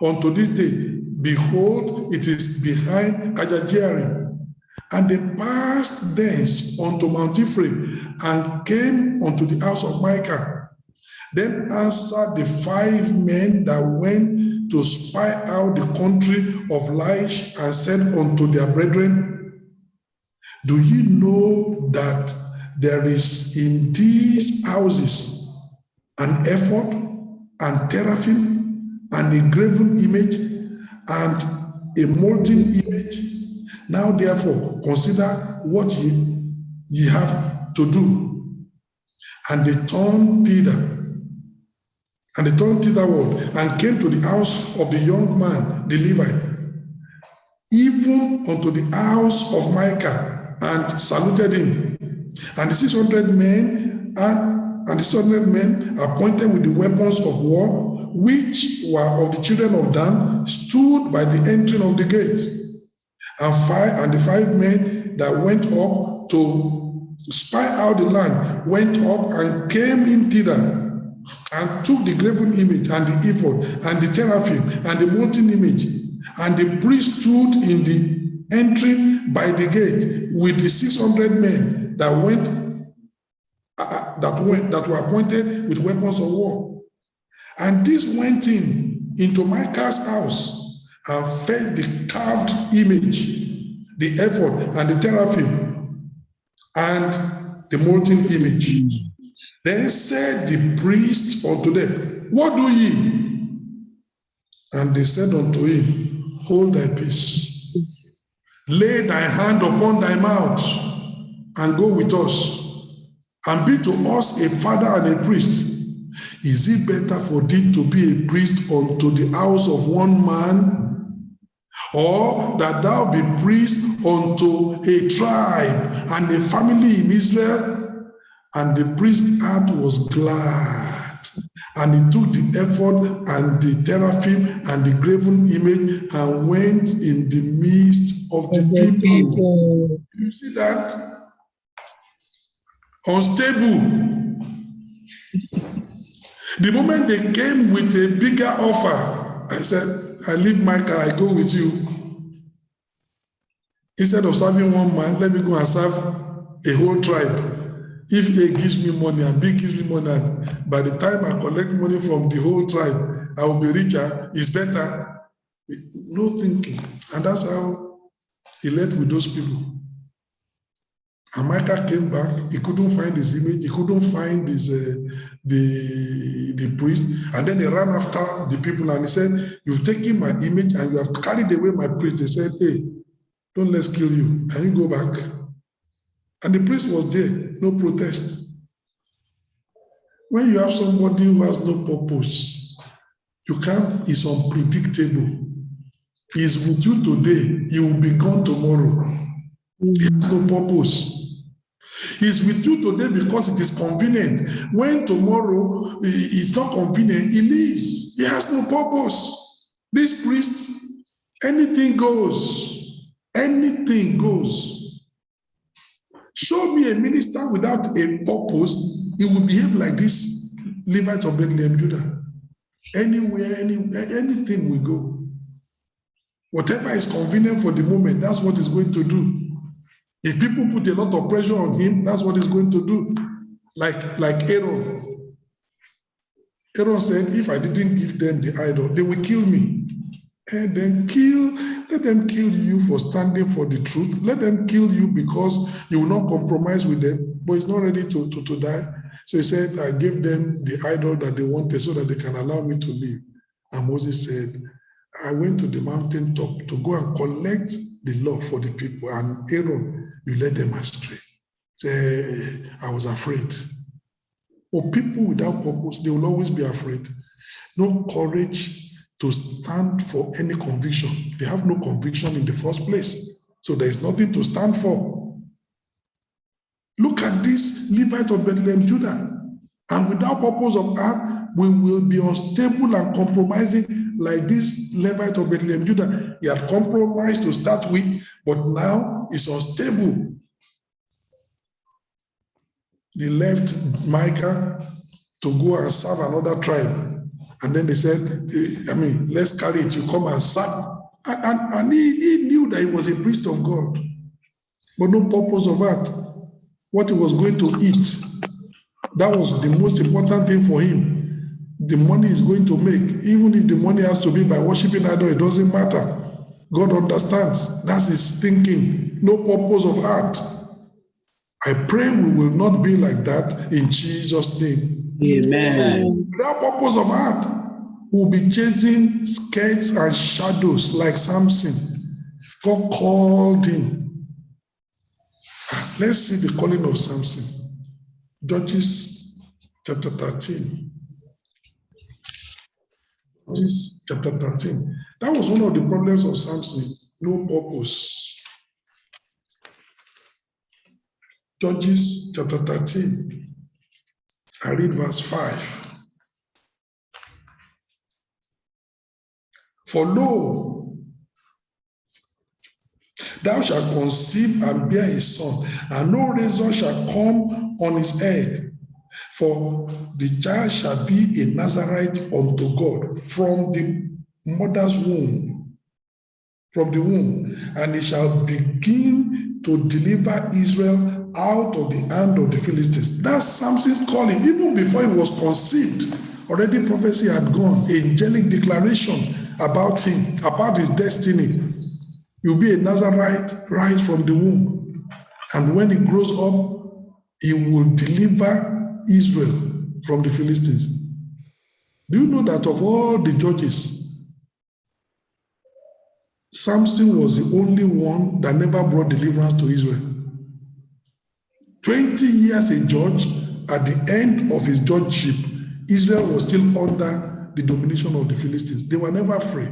unto this day. Behold, it is behind Kirjath-jearim. And they passed thence unto Mount Ephraim, and came unto the house of Micah. Then answered the 5 men that went to spy out the country of Laish, and said unto their brethren, do ye know that there is in these houses an ephod, and teraphim, and a graven image, and a molten image? Now therefore consider what ye have to do. And they turned thitherward, and came to the house of the young man, the Levite, even unto the house of Micah, and saluted him. And the 600 men appointed with the weapons of war, which were of the children of Dan, stood by the entering of the gate. And the 5 men that went up to spy out the land went up and came in thither, and took the graven image, and the ephod, and the teraphim, and the molten image. And the priest stood in the entry by the gate with the 600 men that were appointed with weapons of war. And this went into Micah's house, and fed the carved image, the ephod, and the teraphim, and the molten image. Then said the priest unto them, what do ye? And they said unto him, hold thy peace. Lay thy hand upon thy mouth, and go with us. and be to us a father and a priest. Is it better for thee to be a priest unto the house of one man, or that thou be priest unto a tribe and a family in Israel? And the priest's heart was glad, and he took the ephod and the teraphim and the graven image and went in the midst of the people. You see that? Unstable. The moment they came with a bigger offer, I said, I leave my car, I go with you. Instead of serving one man, let me go and serve a whole tribe. If A gives me money and B gives me money, and by the time I collect money from the whole tribe, I will be richer, it's better. No thinking. And that's how he left with those people. And Micah came back, he couldn't find his image, he couldn't find his the priest, and then they ran after the people and he said, you've taken my image and you have carried away my priest. They said, hey, don't let's kill you. Can you go back? And the priest was there, no protest. When you have somebody who has no purpose, you can't, it's unpredictable. He's with you today, he will be gone tomorrow. He has no purpose. He's with you today because it is convenient. When tomorrow it's not convenient, he leaves. He has no purpose. This priest, anything goes. Anything goes. Show me a minister without a purpose, he will behave like this Levite of Bethlehem, Judah. Anywhere, anything will go. Whatever is convenient for the moment, that's what he's going to do. If people put a lot of pressure on him, that's what he's going to do. Like Aaron. Aaron said, if I didn't give them the idol, they will kill me. And then let them kill you for standing for the truth. Let them kill you because you will not compromise with them, but he's not ready to die. So he said, I gave them the idol that they wanted so that they can allow me to live. And Moses said, I went to the mountaintop to go and collect the law for the people. And Aaron, you led them astray. Say, I was afraid. Or people without purpose, they will always be afraid. No courage to stand for any conviction. They have no conviction in the first place. So there is nothing to stand for. Look at this Levite of Bethlehem, Judah. And without purpose of heart, we will be unstable and compromising like this Levite of Bethlehem, Judah. He had compromised to start with, but now it's unstable. They left Micah to go and serve another tribe. And then they said, let's carry it. You come and serve. And he knew that he was a priest of God, but no purpose of that. What he was going to eat, that was the most important thing for him. The money he's going to make, even if the money has to be by worshiping idol, it doesn't matter. God understands. That's his thinking. No purpose of heart. I pray we will not be like that in Jesus' name. Amen. Without purpose of heart, we'll be chasing skirts and shadows like Samson. God called him. Let's see the calling of Samson. Judges chapter 13. Judges chapter 13. That was one of the problems of Samson. No purpose. Judges chapter 13. I read verse 5. For lo, thou shalt conceive and bear a son, and no razor shall come on his head. For the child shall be a Nazarite unto God from the mother's womb, and he shall begin to deliver Israel out of the hand of the Philistines. That's Samson's calling. Even before he was conceived, already prophecy had gone, angelic declaration about him, about his destiny. You'll be a Nazarite right from the womb. And when he grows up, he will deliver Israel from the Philistines. Do you know that of all the judges, Samson was the only one that never brought deliverance to Israel? 20 years a judge, at the end of his judgeship, Israel was still under the domination of the Philistines. They were never free.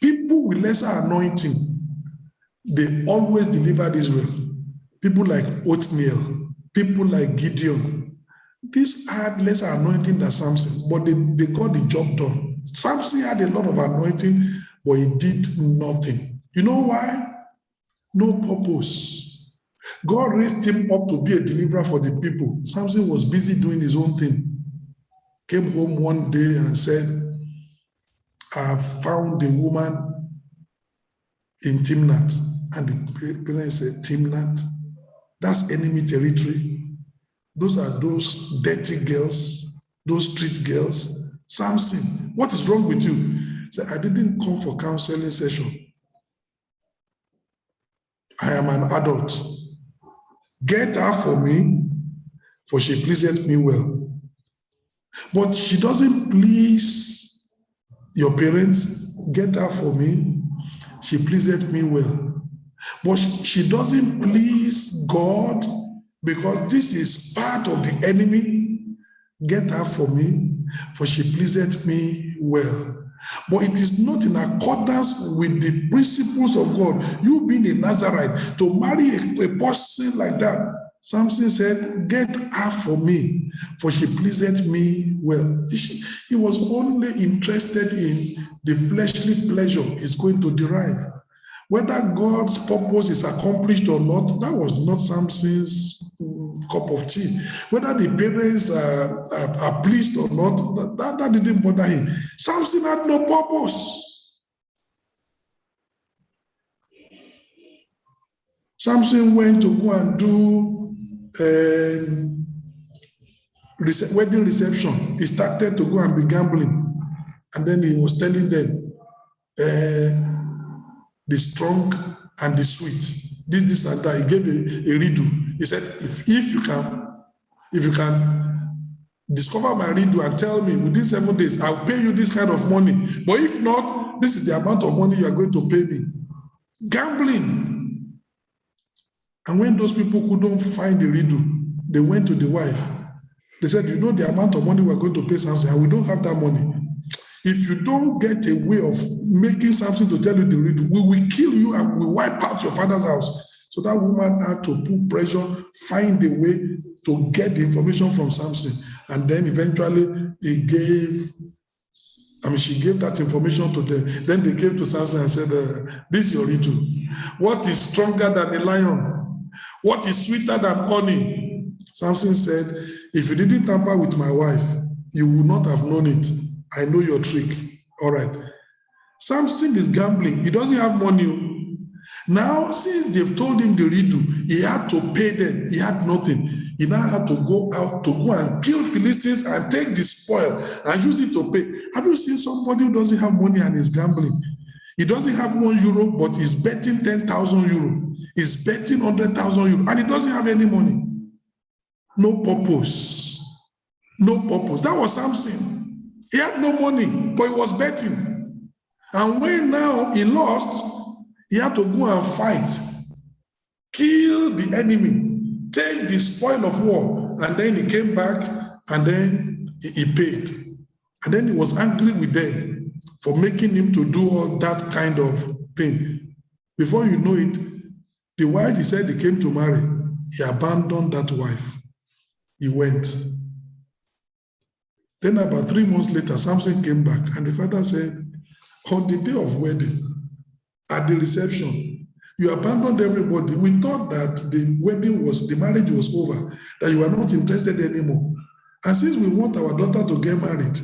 People with lesser anointing, they always delivered Israel. People like Othniel, people like Gideon. These had lesser anointing than Samson, but they got the job done. Samson had a lot of anointing, but he did nothing. You know why? No purpose. God raised him up to be a deliverer for the people. Samson was busy doing his own thing. Came home one day and said, I found a woman in Timnath. And the parents said, Timnath? That's enemy territory. Those are those dirty girls, those street girls. Samson, what is wrong with you? He said, I didn't come for counseling session. I am an adult. Get her for me, for she pleaseth me well. But she doesn't please your parents. Get her for me, she pleaseth me well. But she doesn't please God, because this is part of the enemy. Get her for me, for she pleaseth me well. But it is not in accordance with the principles of God. You being a Nazarite, to marry a person like that. Samson said, get her for me, for she pleaseth me well. He was only interested in the fleshly pleasure he's going to derive. Whether God's purpose is accomplished or not, that was not Samson's cup of tea. Whether the parents are pleased or not, that didn't bother him. Samson had no purpose. Samson went to go and do wedding reception. He started to go and be gambling. And then he was telling them, the strong and the sweet, this and that. He gave a riddle. He said, if you can discover my riddle and tell me within 7 days, I'll pay you this kind of money. But if not, this is the amount of money you are going to pay me. Gambling. And when those people couldn't find the riddle, they went to the wife. They said, you know the amount of money we're going to pay Samson, and we don't have that money. If you don't get a way of making something to tell you the riddle, we will kill you and we wipe out your father's house. So that woman had to put pressure, find a way to get the information from Samson. And then eventually she gave that information to them. Then they came to Samson and said, this is your riddle. What is stronger than a lion? What is sweeter than honey? Samson said, if you didn't tamper with my wife, you would not have known it. I know your trick. All right. Samson is gambling. He doesn't have money. Now, since they've told him the riddle, he had to pay them. He had nothing. He now had to go out to go and kill Philistines and take the spoil and use it to pay. Have you seen somebody who doesn't have money and is gambling? He doesn't have €1, but he's betting 10,000 euro. He's betting 100,000 euro, and he doesn't have any money. No purpose. No purpose. That was Samson. He had no money, but he was betting. And when now he lost, he had to go and fight, kill the enemy, take the spoil of war, and then he came back and then he paid. And then he was angry with them for making him to do all that kind of thing. Before you know it, the wife he said he came to marry, he abandoned that wife. He went. Then about 3 months later, Samson came back, and the father said, on the day of wedding, at the reception, you abandoned everybody. We thought that the marriage was over, that you are not interested anymore. And since we want our daughter to get married,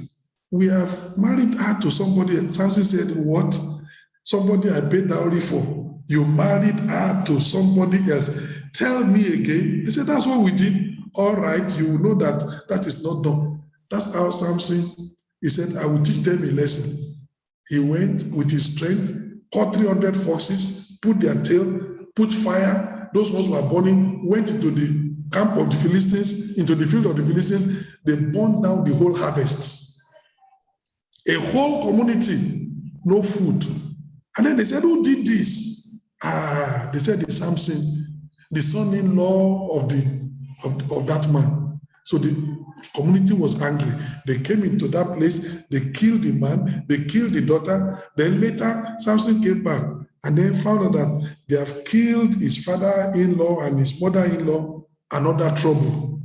we have married her to somebody else. Samson said, what? Somebody I paid dowry for. You married her to somebody else. Tell me again. They said, that's what we did. All right, you will know that that is not done. That's how Samson, he said, I will teach them a lesson. He went with his strength, caught 300 foxes, put their tail, put fire. Those ones were burning, went into the camp of the Philistines, into the field of the Philistines. They burned down the whole harvests. A whole community, no food. And then they said, who did this? They said it's Samson. the son-in-law of that man. So the community was angry. They came into that place, they killed the man, they killed the daughter. Then later, Samson came back and then found out that they have killed his father-in-law and his mother-in-law, another trouble.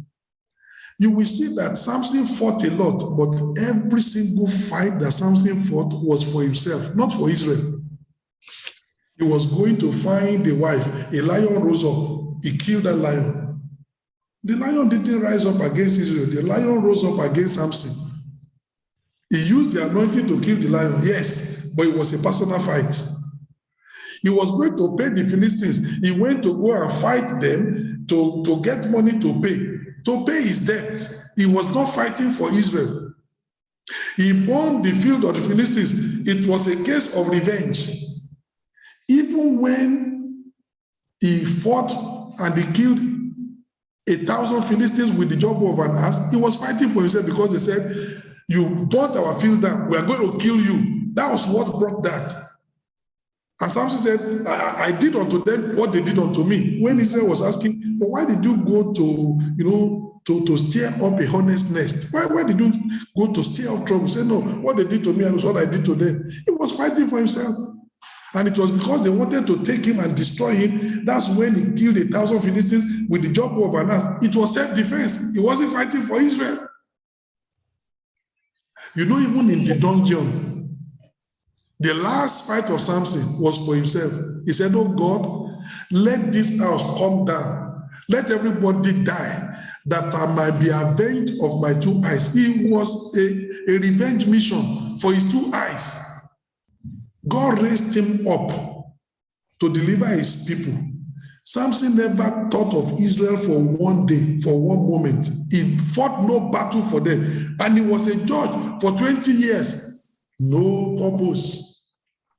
You will see that Samson fought a lot, but every single fight that Samson fought was for himself, not for Israel. He was going to find a wife. A lion rose up. He killed that lion. The lion didn't rise up against Israel. The lion rose up against Samson. He used the anointing to kill the lion, yes, but it was a personal fight. He was going to pay the Philistines. He went to go and fight them to get money to pay his debt. He was not fighting for Israel. He burned the field of the Philistines. It was a case of revenge. Even when he fought and he killed 1,000 Philistines with the job of an ass, he was fighting for himself because they said, you burnt our field down, we are going to kill you. That was what brought that. And Samson said, I did unto them what they did unto me. When Israel was asking, but why did you go to stir up a hornet's nest? Why did you go to stir up trouble? Say, no, what they did to me was what I did to them. He was fighting for himself. And it was because they wanted to take him and destroy him. That's when he killed 1,000 Philistines with the job of an ass. It was self-defense. He wasn't fighting for Israel. You know, even in the dungeon, the last fight of Samson was for himself. He said, oh God, let this house come down. Let everybody die, that I might be avenged of my 2 eyes. It was a revenge mission for his 2 eyes. God raised him up to deliver his people. Samson never thought of Israel for one day, for one moment. He fought no battle for them. And he was a judge for 20 years. No purpose.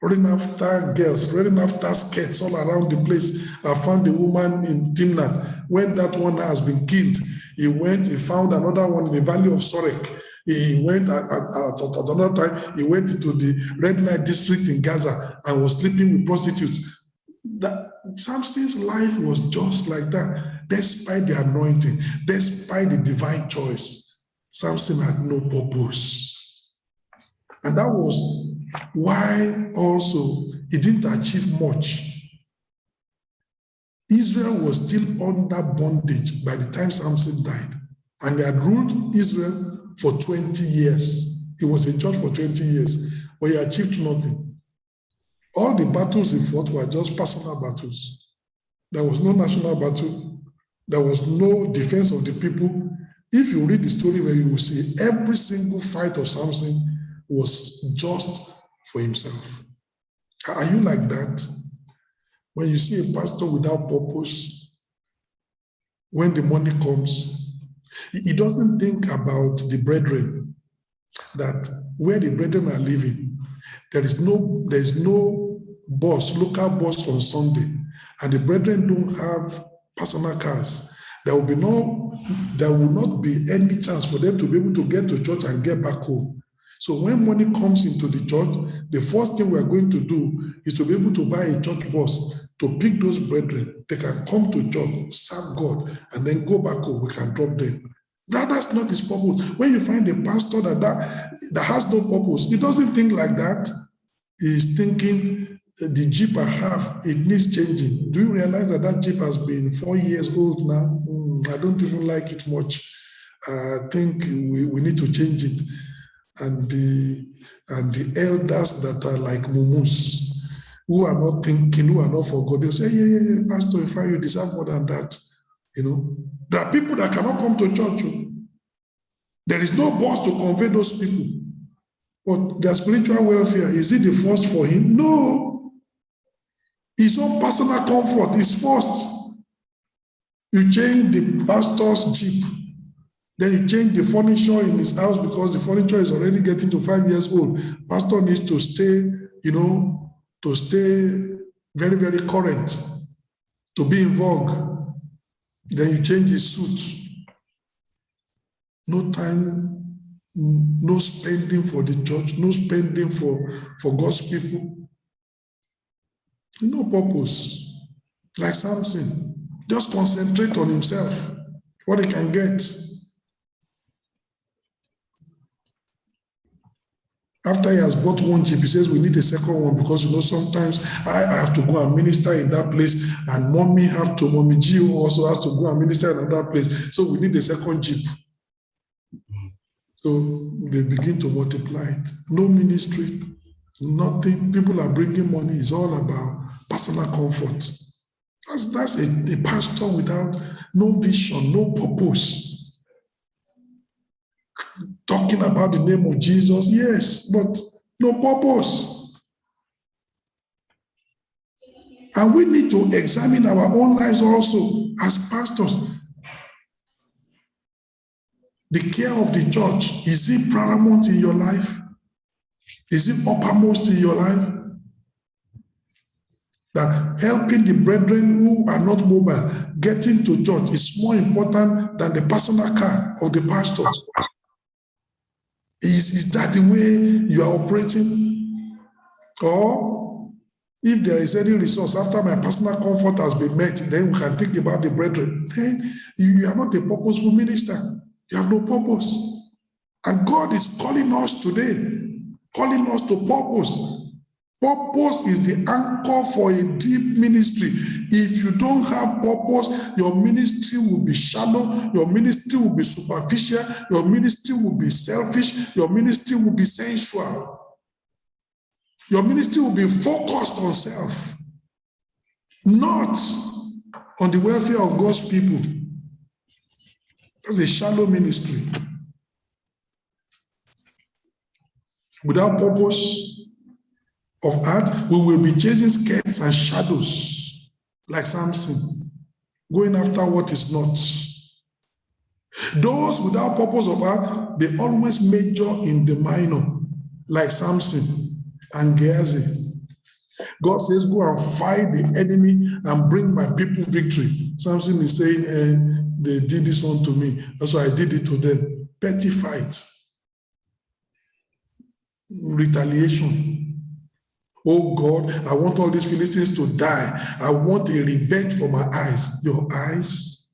Running after girls, running after skirts all around the place. I found a woman in Timnath. When that one has been killed, he went, he found another one in the valley of Sorek. He went at another time, he went into the red light district in Gaza and was sleeping with prostitutes. Samson's life was just like that. Despite the anointing, despite the divine choice, Samson had no purpose. And that was why also he didn't achieve much. Israel was still under bondage by the time Samson died. And he had ruled Israel for 20 years. He was a judge for 20 years, but he achieved nothing. All the battles he fought were just personal battles. There was no national battle. There was no defense of the people. If you read the story, where you will see every single fight of Samson was just for himself. Are you like that? When you see a pastor without purpose, when the money comes, he doesn't think about the brethren, that where the brethren are living, there is no bus, local bus on Sunday, and the brethren don't have personal cars. There will not be any chance for them to be able to get to church and get back home. So when money comes into the church, the first thing we are going to do is to be able to buy a church bus to pick those brethren. They can come to church, serve God, and then go back home. We can drop them. That's not his purpose. When you find a pastor that has no purpose, he doesn't think like that. He's thinking, the Jeep I have, it needs changing. Do you realize that Jeep has been 4 years old now? I don't even like it much. I think we need to change it. And the elders that are like mumus, who are not thinking, who are not for God, they'll say, yeah, pastor, in fact, you deserve more than that. You know, there are people that cannot come to church. There is no bus to convey those people. But their spiritual welfare, is it the first for him? No. His own personal comfort is first. You change the pastor's Jeep, then you change the furniture in his house because the furniture is already getting to 5 years old. Pastor needs to stay, to stay very, very current, to be in vogue. Then you change his suit. No time, no spending for the church, no spending for God's people. No purpose. Like Samson. Just concentrate on himself, what he can get. After he has bought one jeep, he says, we need a second one because, sometimes I have to go and minister in that place, and mommy G also has to go and minister in another place. So we need a second jeep. So they begin to multiply it. No ministry, nothing. People are bringing money. It's all about personal comfort. That's a pastor without no vision, no purpose. Talking about the name of Jesus, yes, but no purpose. And we need to examine our own lives also as pastors. The care of the church, is it paramount in your life? Is it uppermost in your life? That helping the brethren who are not mobile getting to church is more important than the personal car of the pastor. Is that the way you are operating? Or if there is any resource after my personal comfort has been met, then we can think about the brethren. Then you are not a purposeful minister. You have no purpose. And God is calling us today, calling us to purpose. Purpose is the anchor for a deep ministry. If you don't have purpose, your ministry will be shallow, your ministry will be superficial, your ministry will be selfish, your ministry will be sensual. Your ministry will be focused on self, not on the welfare of God's people. That's a shallow ministry. Without purpose of heart, we will be chasing skirts and shadows like Samson, going after what is not. Those without purpose of heart, they always major in the minor, like Samson and Gehazi. God says, go and fight the enemy and bring my people victory. Samson is saying, they did this one to me, so I did it to them. Petty fight. Retaliation. Oh God, I want all these Philistines to die. I want a revenge for my eyes. Your eyes?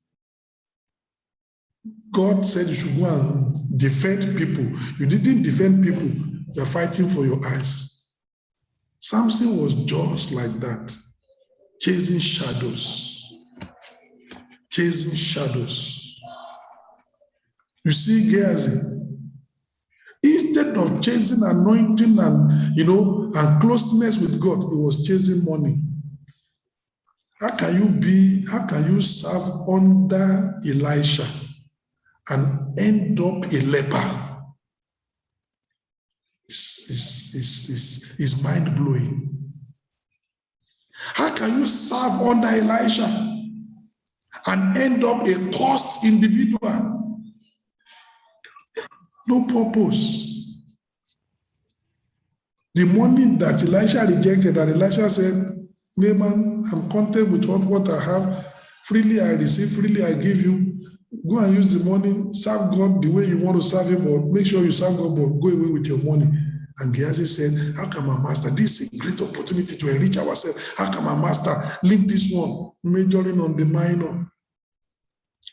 God said you should go and defend people. You didn't defend people. You're fighting for your eyes. Samson was just like that, chasing shadows. Chasing shadows. You see, Gehazi, instead of chasing anointing and closeness with God, he was chasing money. How can you serve under Elisha and end up a leper? It's mind-blowing. How can you serve under Elisha and end up a cursed individual? No purpose. The money that Elisha rejected, and Elisha said, Naaman, I'm content with what I have. Freely I receive, freely I give you. Go and use the money, serve God the way you want to serve him, but make sure you serve God, but go away with your money. And Gehazi said, how can my master, this is a great opportunity to enrich ourselves. How can my master leave this one, majoring on the minor?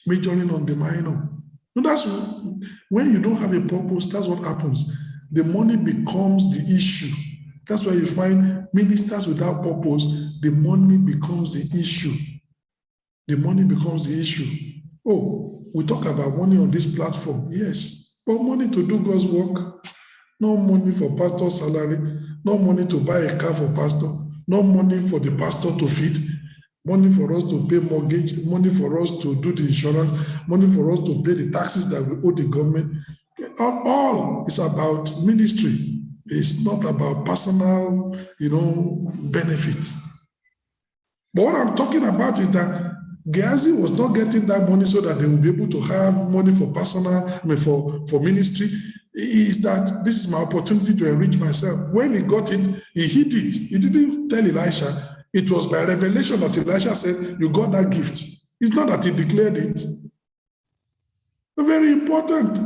Majoring on the minor. No, that's when you don't have a purpose, that's what happens. The money becomes the issue. That's why you find ministers without purpose, the money becomes the issue. The money becomes the issue. Oh, we talk about money on this platform, yes, but money to do God's work. No money for pastor's salary, no money to buy a car for pastor, no money for the pastor to feed, money for us to pay mortgage, money for us to do the insurance, money for us to pay the taxes that we owe the government. All is about ministry. It's not about personal, benefit. But what I'm talking about is that Gehazi was not getting that money so that they will be able to have money for for ministry. Is that this is my opportunity to enrich myself. When he got it, he hid it. He didn't tell Elisha. It was by revelation that Elisha said, you got that gift. It's not that he declared it. Very important.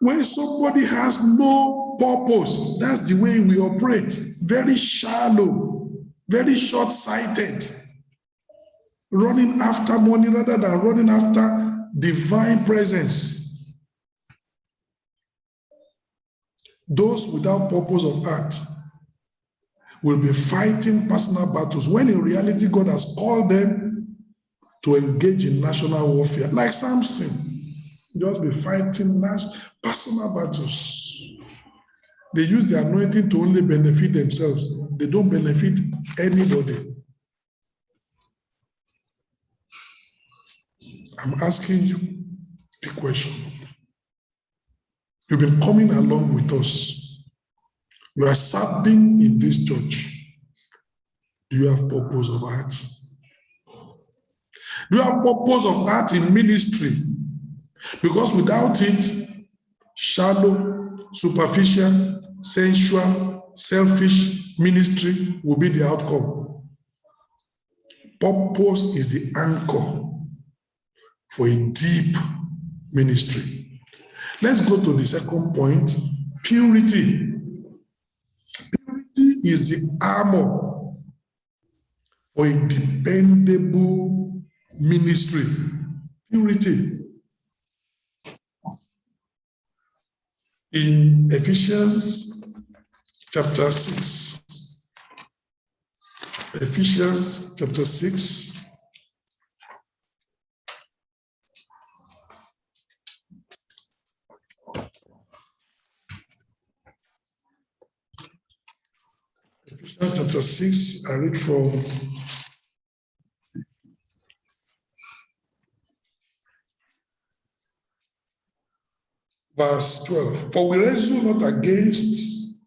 When somebody has no purpose, that's the way we operate. Very shallow, very short-sighted. running after money rather than running after divine presence. Those without purpose of heart will be fighting personal battles when in reality God has called them to engage in national warfare. Like Samson, just be fighting personal battles. They use the anointing to only benefit themselves. They don't benefit anybody. I'm asking you the question. You've been coming along with us. You are serving in this church. Do you have purpose of heart? Do you have purpose of heart in ministry? Because without it, shallow, superficial, sensual, selfish ministry will be the outcome. Purpose is the anchor for a deep ministry. Let's go to the second point, purity. Purity is the armor for a dependable ministry. Purity. In Ephesians chapter 6. Ephesians chapter 6. Ephesians chapter 6, I read from verse 12. For we wrestle not against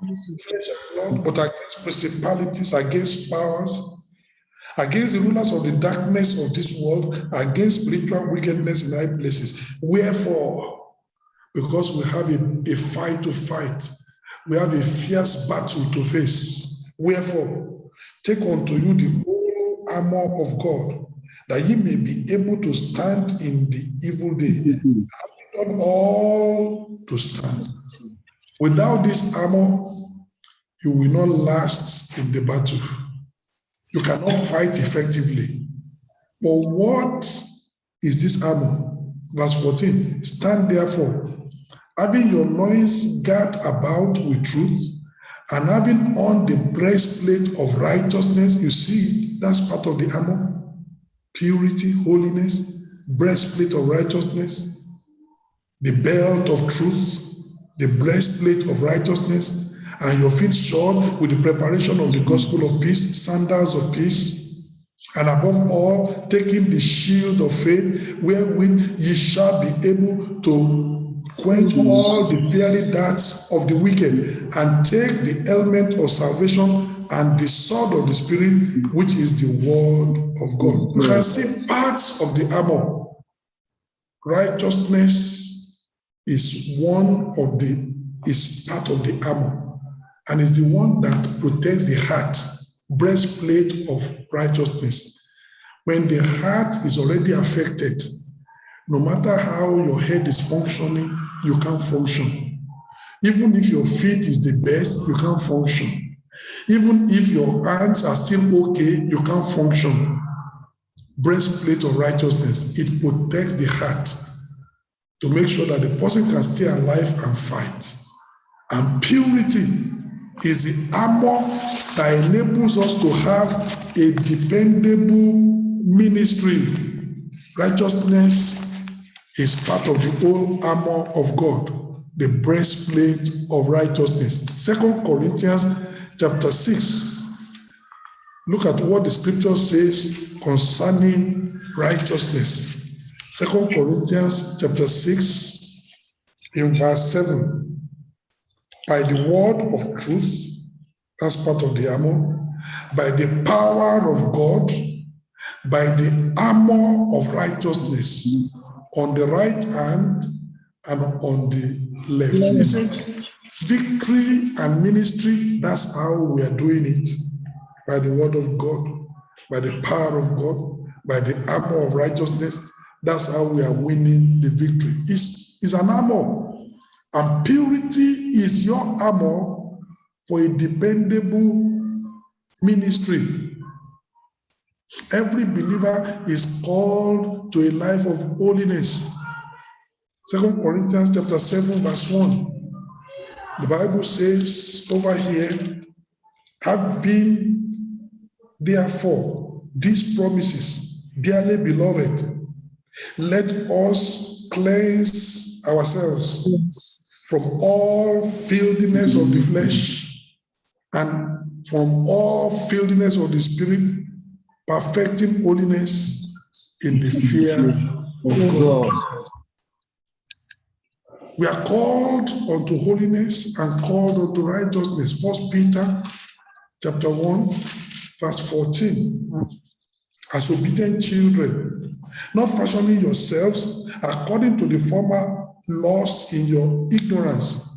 flesh and blood, but against principalities, against powers, against the rulers of the darkness of this world, against spiritual wickedness in high places. Wherefore, because we have a fight to fight, we have a fierce battle to face. Wherefore, take unto you the whole armor of God, that ye may be able to stand in the evil day. Having done all to stand. Without this armor, you will not last in the battle. You cannot fight effectively. But what is this armor? Verse 14, stand therefore, having your loins girt about with truth, and having on the breastplate of righteousness. You see, that's part of the armor. Purity, holiness, breastplate of righteousness, the belt of truth, the breastplate of righteousness, and your feet shod with the preparation of the gospel of peace, sandals of peace, and above all, taking the shield of faith, wherewith ye shall be able to quench all the fiery darts of the wicked, and take the helmet of salvation and the sword of the Spirit, which is the word of God. You can see parts of the armor. Righteousness is part of the armor, and is the one that protects the heart, breastplate of righteousness. When the heart is already affected, no matter how your head is functioning, you can't function. Even if your feet is the best, you can't function. Even if your hands are still okay, you can't function. Breastplate of righteousness, it protects the heart to make sure that the person can stay alive and fight. And purity is the armor that enables us to have a dependable ministry. Righteousness is part of the whole armor of God, the breastplate of righteousness. 2 Corinthians chapter 6. Look at what the scripture says concerning righteousness. 2 Corinthians chapter 6 in verse 7. By the word of truth, that's part of the armor, by the power of God, by the armor of righteousness, on the right hand and on the left. He says, victory and ministry, that's how we are doing it. By the word of God, by the power of God, by the armor of righteousness, that's how we are winning the victory. It's an armor. And purity is your armor for a dependable ministry. Every believer is called to a life of holiness. 2 Corinthians chapter 7, verse 1. The Bible says over here, have been therefore these promises, dearly beloved, let us cleanse ourselves from all filthiness of the flesh and from all filthiness of the spirit, perfecting holiness in the fear of God. We are called unto holiness and called unto righteousness. 1 Peter chapter 1, verse 14. As obedient children, not fashioning yourselves according to the former lusts in your ignorance,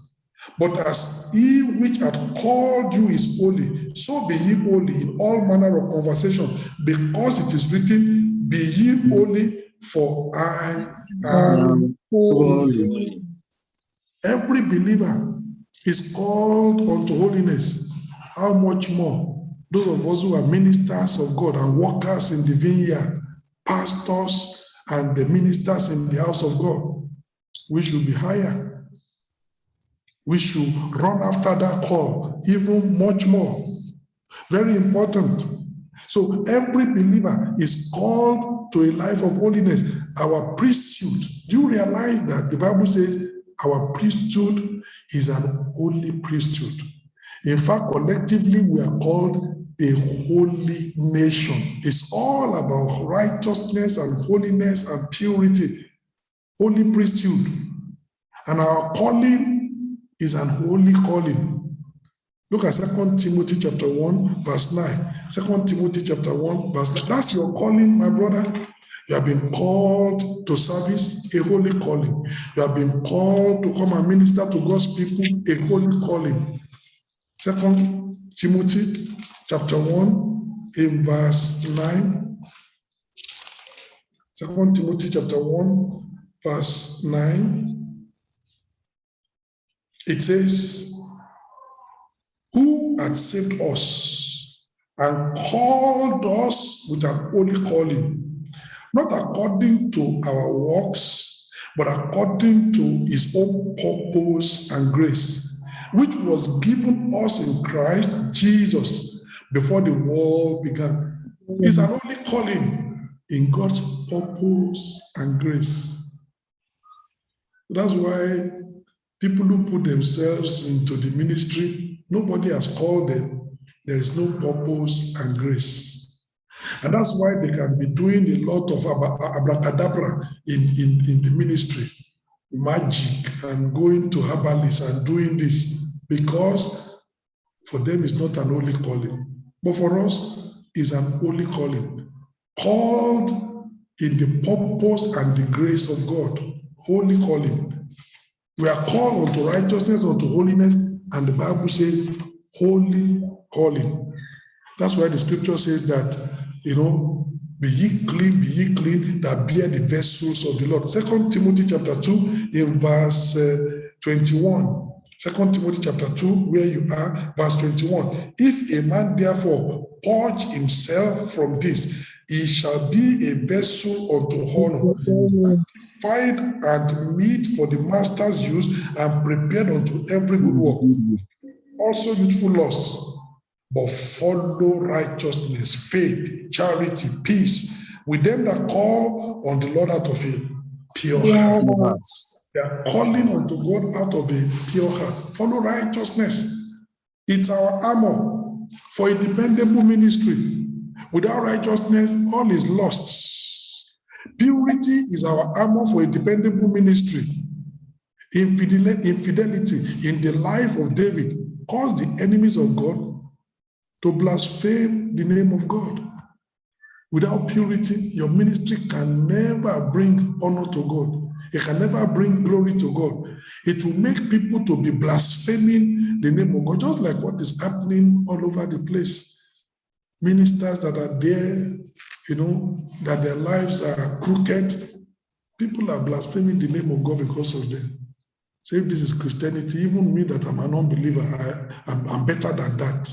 but as he which hath called you is holy, so be ye holy in all manner of conversation, because it is written, be ye holy, for I am holy. Every believer is called unto holiness. How much more those of us who are ministers of God and workers in the vineyard, pastors and the ministers in the house of God? We should be higher. We should run after that call even much more. Very important. So every believer is called to a life of holiness. Our priesthood, do you realize that the Bible says our priesthood is an holy priesthood? In fact, collectively, we are called a holy nation. It's all about righteousness and holiness and purity. Holy priesthood. And our calling is an holy calling. Look at 2 Timothy chapter 1, verse 9. 2 Timothy chapter 1, verse 9. That's your calling, my brother. You have been called to service, a holy calling. You have been called to come and minister to God's people, a holy calling. 2 Timothy chapter 1 in verse 9. 2 Timothy chapter 1 verse 9. It says, who had saved us and called us with an holy calling, not according to our works, but according to his own purpose and grace, which was given us in Christ Jesus before the world began. It's an holy calling in God's purpose and grace. That's why people who put themselves into the ministry, nobody has called them. There is no purpose and grace. And that's why they can be doing a lot of abracadabra in the ministry, magic, and going to herbalists and doing this, because for them it's not an holy calling. But for us, it's an holy calling, called in the purpose and the grace of God. Holy calling. We are called unto righteousness, unto holiness, and the Bible says, holy calling. That's why the scripture says that, be ye clean, that bear the vessels of the Lord. 2 Timothy chapter 2, in verse 21. 2 Timothy chapter 2, where you are, verse 21. If a man therefore purge himself from this, he shall be a vessel unto honor, sanctified and meet for the master's use, and prepared unto every good work. Also youthful lust, but follow righteousness, faith, charity, peace, with them that call on the Lord out of a pure heart. They are calling unto God out of a pure heart. Follow righteousness. It's our armor for a dependable ministry. Without righteousness, all is lost. Purity is our armor for a dependable ministry. Infidelity in the life of David caused the enemies of God to blaspheme the name of God. Without purity, your ministry can never bring honor to God. It can never bring glory to God. It will make people to be blaspheming the name of God, just like what is happening all over the place. Ministers that are there, that their lives are crooked. People are blaspheming the name of God because of them. Say, if this is Christianity, even me that I'm an unbeliever, I'm better than that.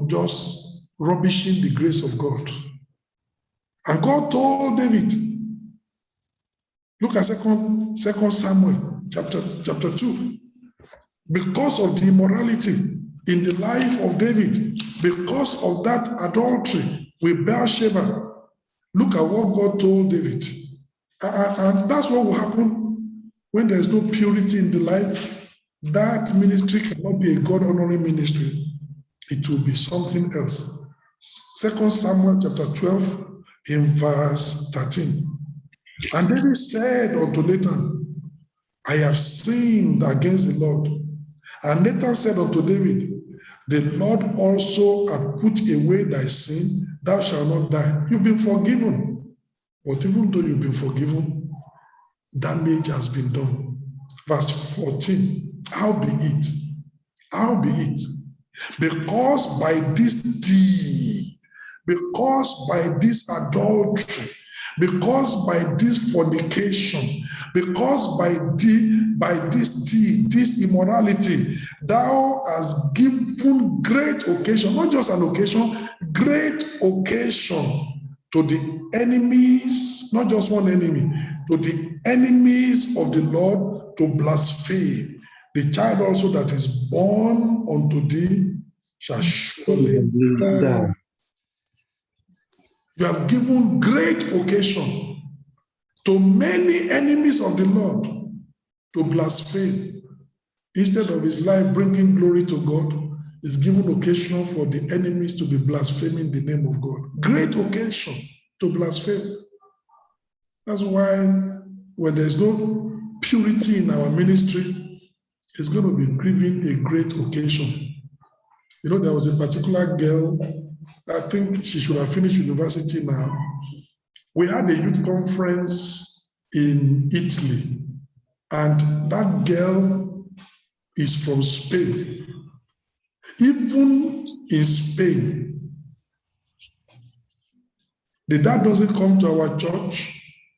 Just rubbishing the grace of God. And God told David, look at Second Samuel chapter 2. Because of the immorality in the life of David, because of that adultery with Bathsheba, look at what God told David. And that's what will happen when there's no purity in the life. That ministry cannot be a God-honoring ministry. It will be something else. 2 Samuel chapter 12 in verse 13. And David said unto Nathan, I have sinned against the Lord. And Nathan said unto David, the Lord also hath put away thy sin, thou shalt not die. You've been forgiven. But even though you've been forgiven, damage has been done. Verse 14, howbeit, because by this deed, because by this adultery, because by this fornication, because by this deed, this immorality, thou hast given great occasion, not just an occasion, great occasion to the enemies, not just one enemy, to the enemies of the Lord to blaspheme. The child also that is born unto thee shall surely die. You have given great occasion to many enemies of the Lord to blaspheme. Instead of his life bringing glory to God, is given occasion for the enemies to be blaspheming the name of God. Great occasion to blaspheme. That's why when there's no purity in our ministry, it's going to be grieving a great occasion. You know, there was a particular girl, I think she should have finished university now. We had a youth conference in Italy, and that girl is from Spain. Even in Spain, the dad doesn't come to our church,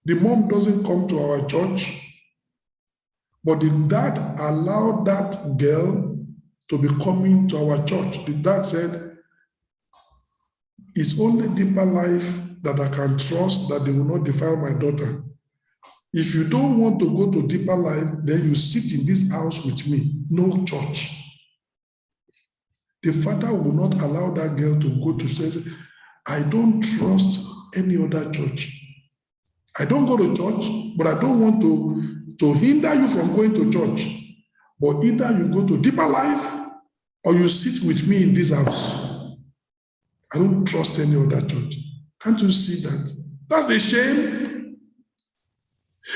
the mom doesn't come to our church, but the dad allowed that girl to be coming to our church. The dad said, it's only Deeper Life that I can trust that they will not defile my daughter. If you don't want to go to Deeper Life, then you sit in this house with me. No church. The father will not allow that girl to go to church. I don't trust any other church. I don't go to church, but I don't want to hinder you from going to church. But either you go to Deeper Life or you sit with me in this house. I don't trust any other church. Can't you see that? That's a shame.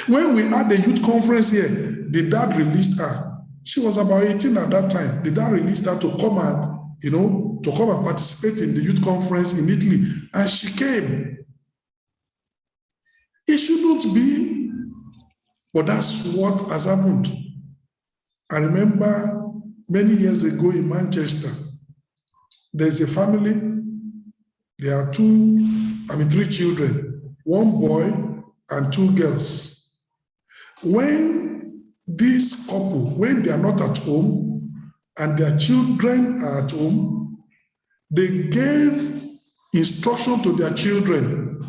When we had the youth conference here, the dad released her. She was about 18 at that time. The dad released her to come and participate in the youth conference in Italy. And she came. It shouldn't be, but that's what has happened. I remember many years ago in Manchester, there's a family. There are three children, one boy and two girls. When this couple, when they are not at home and their children are at home, they gave instruction to their children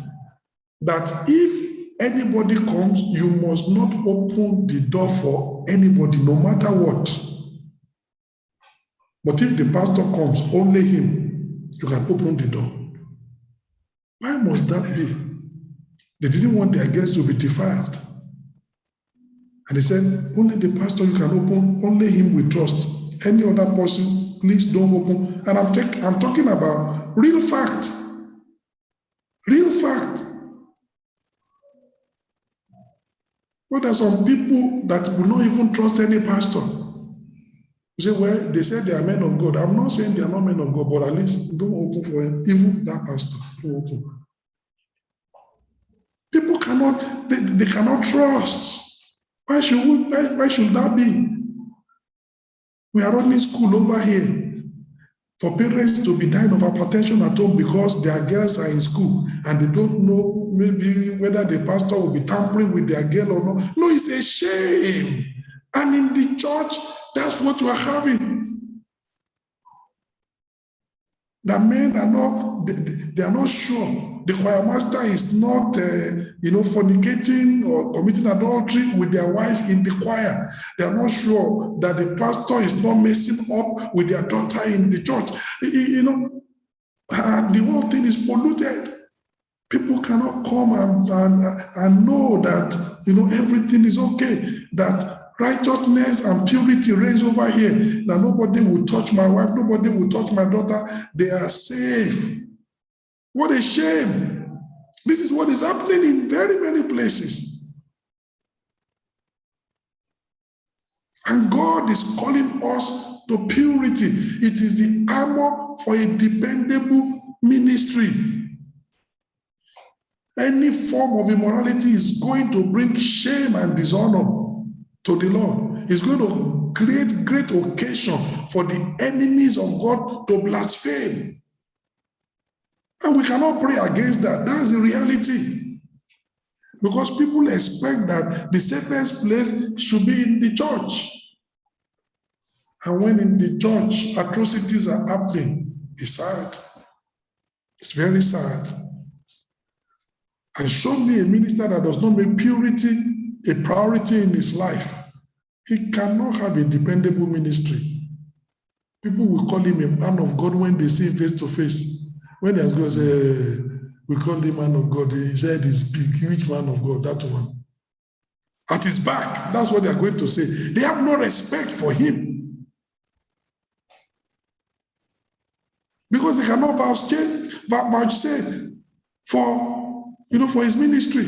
that if anybody comes, you must not open the door for anybody, no matter what. But if the pastor comes, only him, you can open the door. Why must that be? They didn't want their guests to be defiled. And they said, only the pastor you can open, only him we trust. Any other person, please don't open. And I'm talking about real fact. Real fact. But there are some people that will not even trust any pastor. You say, well, they said they are men of God. I'm not saying they are not men of God, but at least don't open for even that pastor. Don't open. People cannot, they cannot trust. Why should that be? We are running school over here for parents to be dying of hypertension at home because their girls are in school and they don't know maybe whether the pastor will be tampering with their girl or not. No, it's a shame. And in the church, that's what you are having. The men are not, they are not sure the choir master is not, fornicating or committing adultery with their wife in the choir. They are not sure that the pastor is not messing up with their daughter in the church. And the whole thing is polluted. People cannot come and know that, everything is okay, that righteousness and purity reigns over here. That nobody will touch my wife, nobody will touch my daughter. They are safe. What a shame. This is what is happening in very many places. And God is calling us to purity. It is the armor for a dependable ministry. Any form of immorality is going to bring shame and dishonor to the Lord. It's going to create great occasion for the enemies of God to blaspheme. And we cannot pray against that. That's the reality. Because people expect that the safest place should be in the church. And when in the church atrocities are happening, it's sad. It's very sad. And show me a minister that does not make purity a priority in his life. He cannot have a dependable ministry. People will call him a man of God when they see him face to face. When there's going to say, we call him man of God, his head is big, which man of God, that one. At his back, that's what they're going to say. They have no respect for him. Because they cannot vouchsafe for his ministry.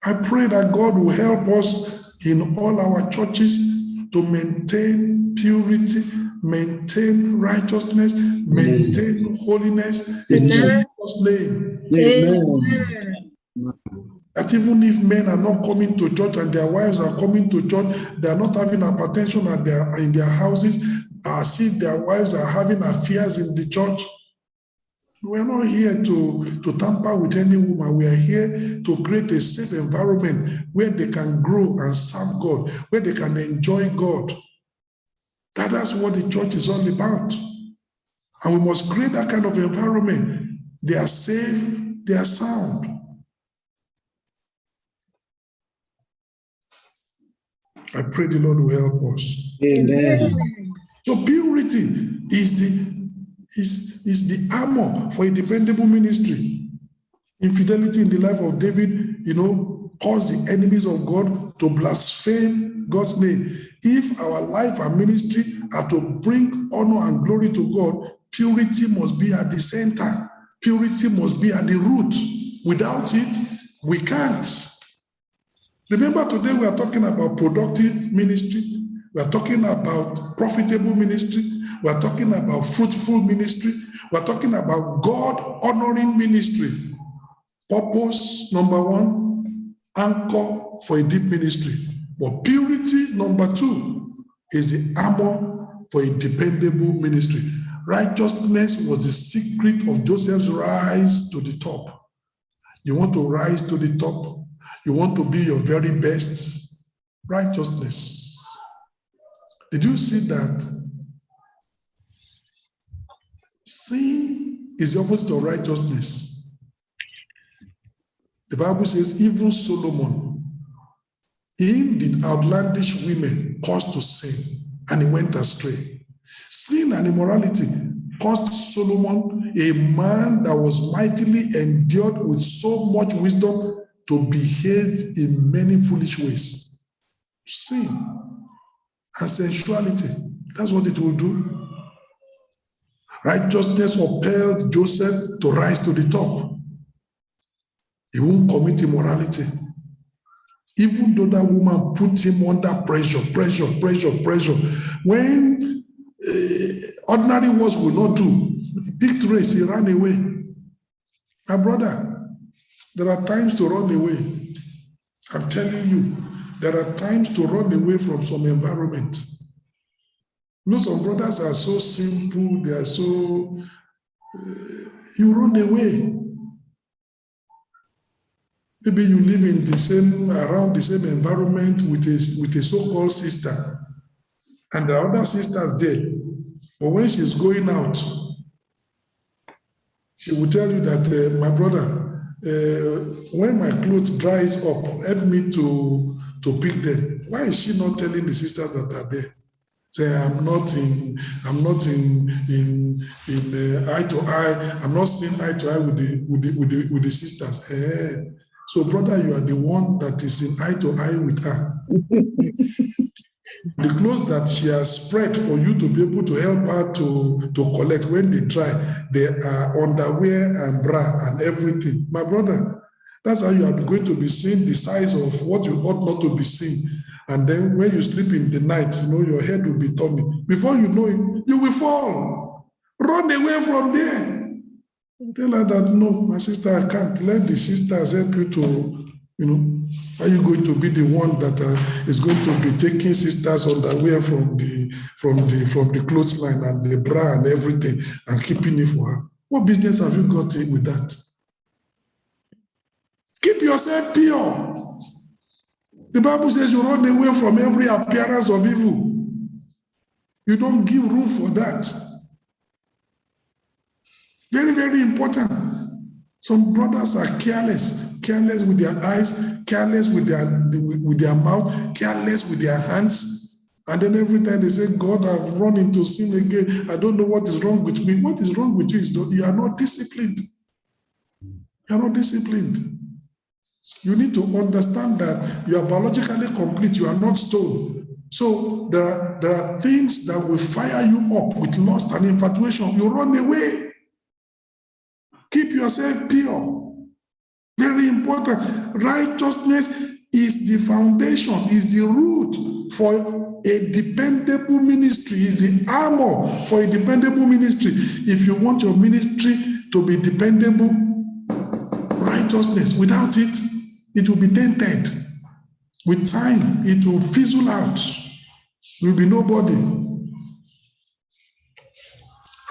I pray that God will help us in all our churches to maintain purity, maintain righteousness, maintain holiness in Jesus' name. Amen. That even if men are not coming to church and their wives are coming to church, they are not having hypertension in their houses, as if their wives are having affairs in the church. We are not here to tamper with any woman. We are here to create a safe environment where they can grow and serve God, where they can enjoy God. That's what the church is all about. And we must create that kind of environment. They are safe, they are sound. I pray the Lord will help us. Amen. So purity is the armor for a dependable ministry. Infidelity in the life of David, caused the enemies of God to blaspheme God's name. If our life and ministry are to bring honor and glory to God, purity must be at the center. Purity must be at the root. Without it, we can't. Remember, today we are talking about productive ministry. We are talking about profitable ministry. We are talking about fruitful ministry. We are talking about God-honoring ministry. Purpose, number one, anchor for a deep ministry. But purity, number two, is the armor for a dependable ministry. Righteousness was the secret of Joseph's rise to the top. You want to rise to the top? You want to be your very best? Righteousness. Did you see that? Sin is the opposite of righteousness. The Bible says, even Solomon, him did outlandish women cause to sin, and he went astray. Sin and immorality caused Solomon, a man that was mightily endued with so much wisdom, to behave in many foolish ways. Sin and sensuality, that's what it will do. Righteousness upheld Joseph to rise to the top. He won't commit immorality. Even though that woman put him under pressure. When ordinary words will not do, he picked race, he ran away. My brother, there are times to run away. I'm telling you, there are times to run away from some environment. Some brothers are so simple, they are so, you run away. Maybe you live in around the same environment with a so-called sister, and there are other sisters there. But when she's going out, She will tell you that, my brother, when my clothes dries up, help me to pick them. Why is she not telling the sisters that are there? Say, I'm not in eye to eye. I'm not seeing eye to eye with the sisters. So, brother, you are the one that is in eye to eye with her. The clothes that she has spread for you to be able to help her to collect when they dry, they are underwear and bra and everything. My brother, that's how you are going to be seeing the size of what you ought not to be seen. And then when you sleep in the night, your head will be turning. Before you know it, you will fall. Run away from there. Tell her that, no, my sister, I can't. Let the sisters help you to, are you going to be the one that is going to be taking sisters underwear from the clothesline and the bra and everything and keeping it for her? What business have you got with that? Keep yourself pure. The Bible says you run away from every appearance of evil. You don't give room for that. Very, very important. Some brothers are careless with their eyes, careless with their mouth, careless with their hands. And then every time they say, God, I've run into sin again. I don't know what is wrong with me. What is wrong with you is you are not disciplined. You are not disciplined. You need to understand that you are biologically complete. You are not stone. So there are things that will fire you up with lust and infatuation. You run away. Keep yourself pure. Very important. Righteousness is the foundation, is the root for a dependable ministry, is the armor for a dependable ministry. If you want your ministry to be dependable, righteousness, without it, it will be tainted. With time, it will fizzle out. Will be nobody.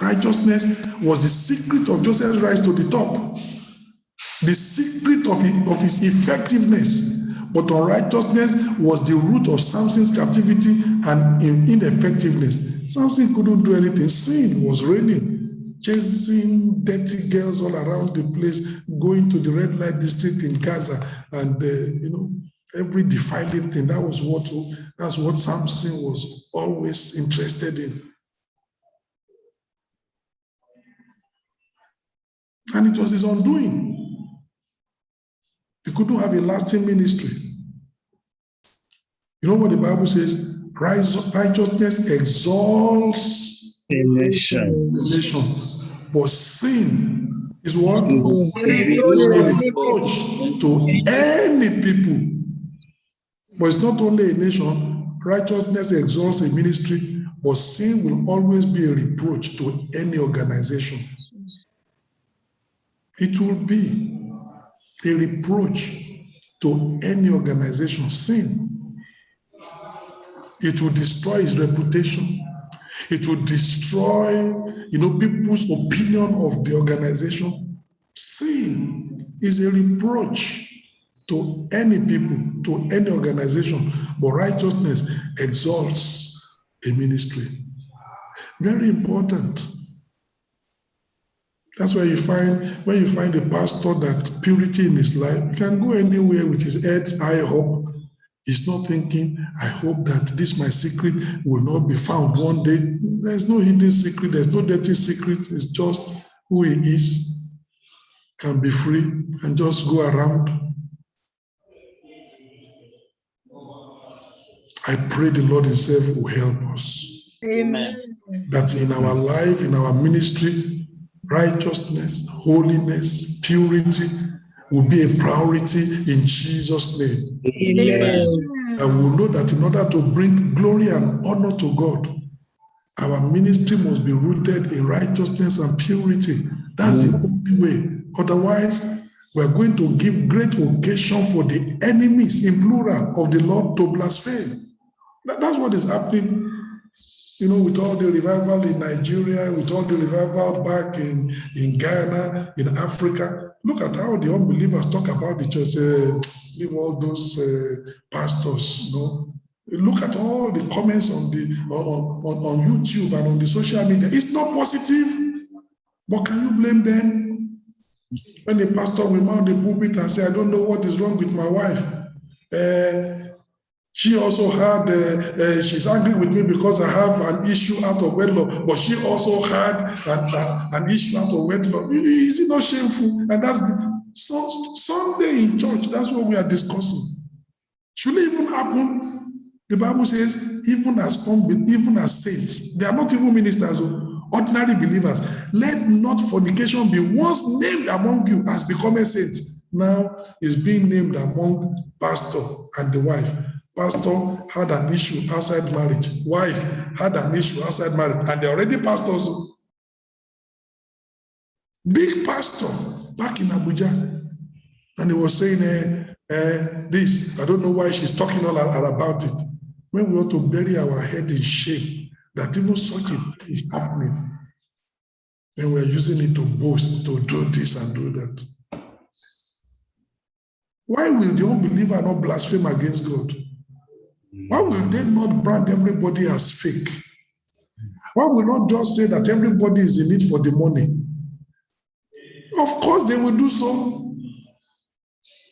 Righteousness was the secret of Joseph's rise to the top, the secret of his effectiveness. But unrighteousness was the root of Samson's captivity and ineffectiveness. Samson couldn't do anything. Sin was reigning, chasing dirty girls all around the place, going to the red light district in Gaza, and every defiling thing. That's what Samson was always interested in. And it was his undoing. He couldn't have a lasting ministry. You know what the Bible says? Righteousness exalts a nation. But sin is what? A Reproach to any people. But it's not only a nation. Righteousness exalts a ministry, but sin will always be a reproach to any organization. It will be a reproach to any organization. Sin. It will destroy its reputation. It will destroy, people's opinion of the organization. Sin is a reproach to any people, to any organization, but righteousness exalts a ministry. Very important. That's why when you find a pastor that purity in his life, you can go anywhere with his head high up. He's not thinking, I hope that this my secret will not be found one day. There's no hidden secret. There's no dirty secret. It's just who he is. Can be free and just go around. I pray the Lord himself will help us. Amen. That in our life, in our ministry, righteousness, holiness, purity will be a priority in Jesus' name. Amen. And we'll know that in order to bring glory and honor to God, our ministry must be rooted in righteousness and purity. That's the only way. Otherwise, we're going to give great occasion for the enemies, in plural, of the Lord to blaspheme. That's what is happening. With all the revival in Nigeria, with all the revival back in Ghana, in Africa, look at how the unbelievers talk about the church. Leave all those pastors, Look at all the comments on YouTube and on the social media. It's not positive, but can you blame them? When the pastor will mount the pulpit and say, I don't know what is wrong with my wife. She also had, she's angry with me because I have an issue out of wedlock, but she also had an issue out of wedlock. Is it not shameful? And that's Sunday in church, that's what we are discussing. Should it even happen? The Bible says, even as saints, they are not even ministers, ordinary believers. Let not fornication be once named among you as becoming saints. Now is being named among pastor and the wife. Pastor had an issue outside marriage. Wife had an issue outside marriage. And they're already pastors. Big pastor back in Abuja. And he was saying this. I don't know why she's talking all about it. When we ought to bury our head in shame that even such a thing is happening. And we're using it to boast, to do this and do that. Why will the unbeliever not blaspheme against God? Why will they not brand everybody as fake? Why will not just say that everybody is in it for the money? Of course they will do so.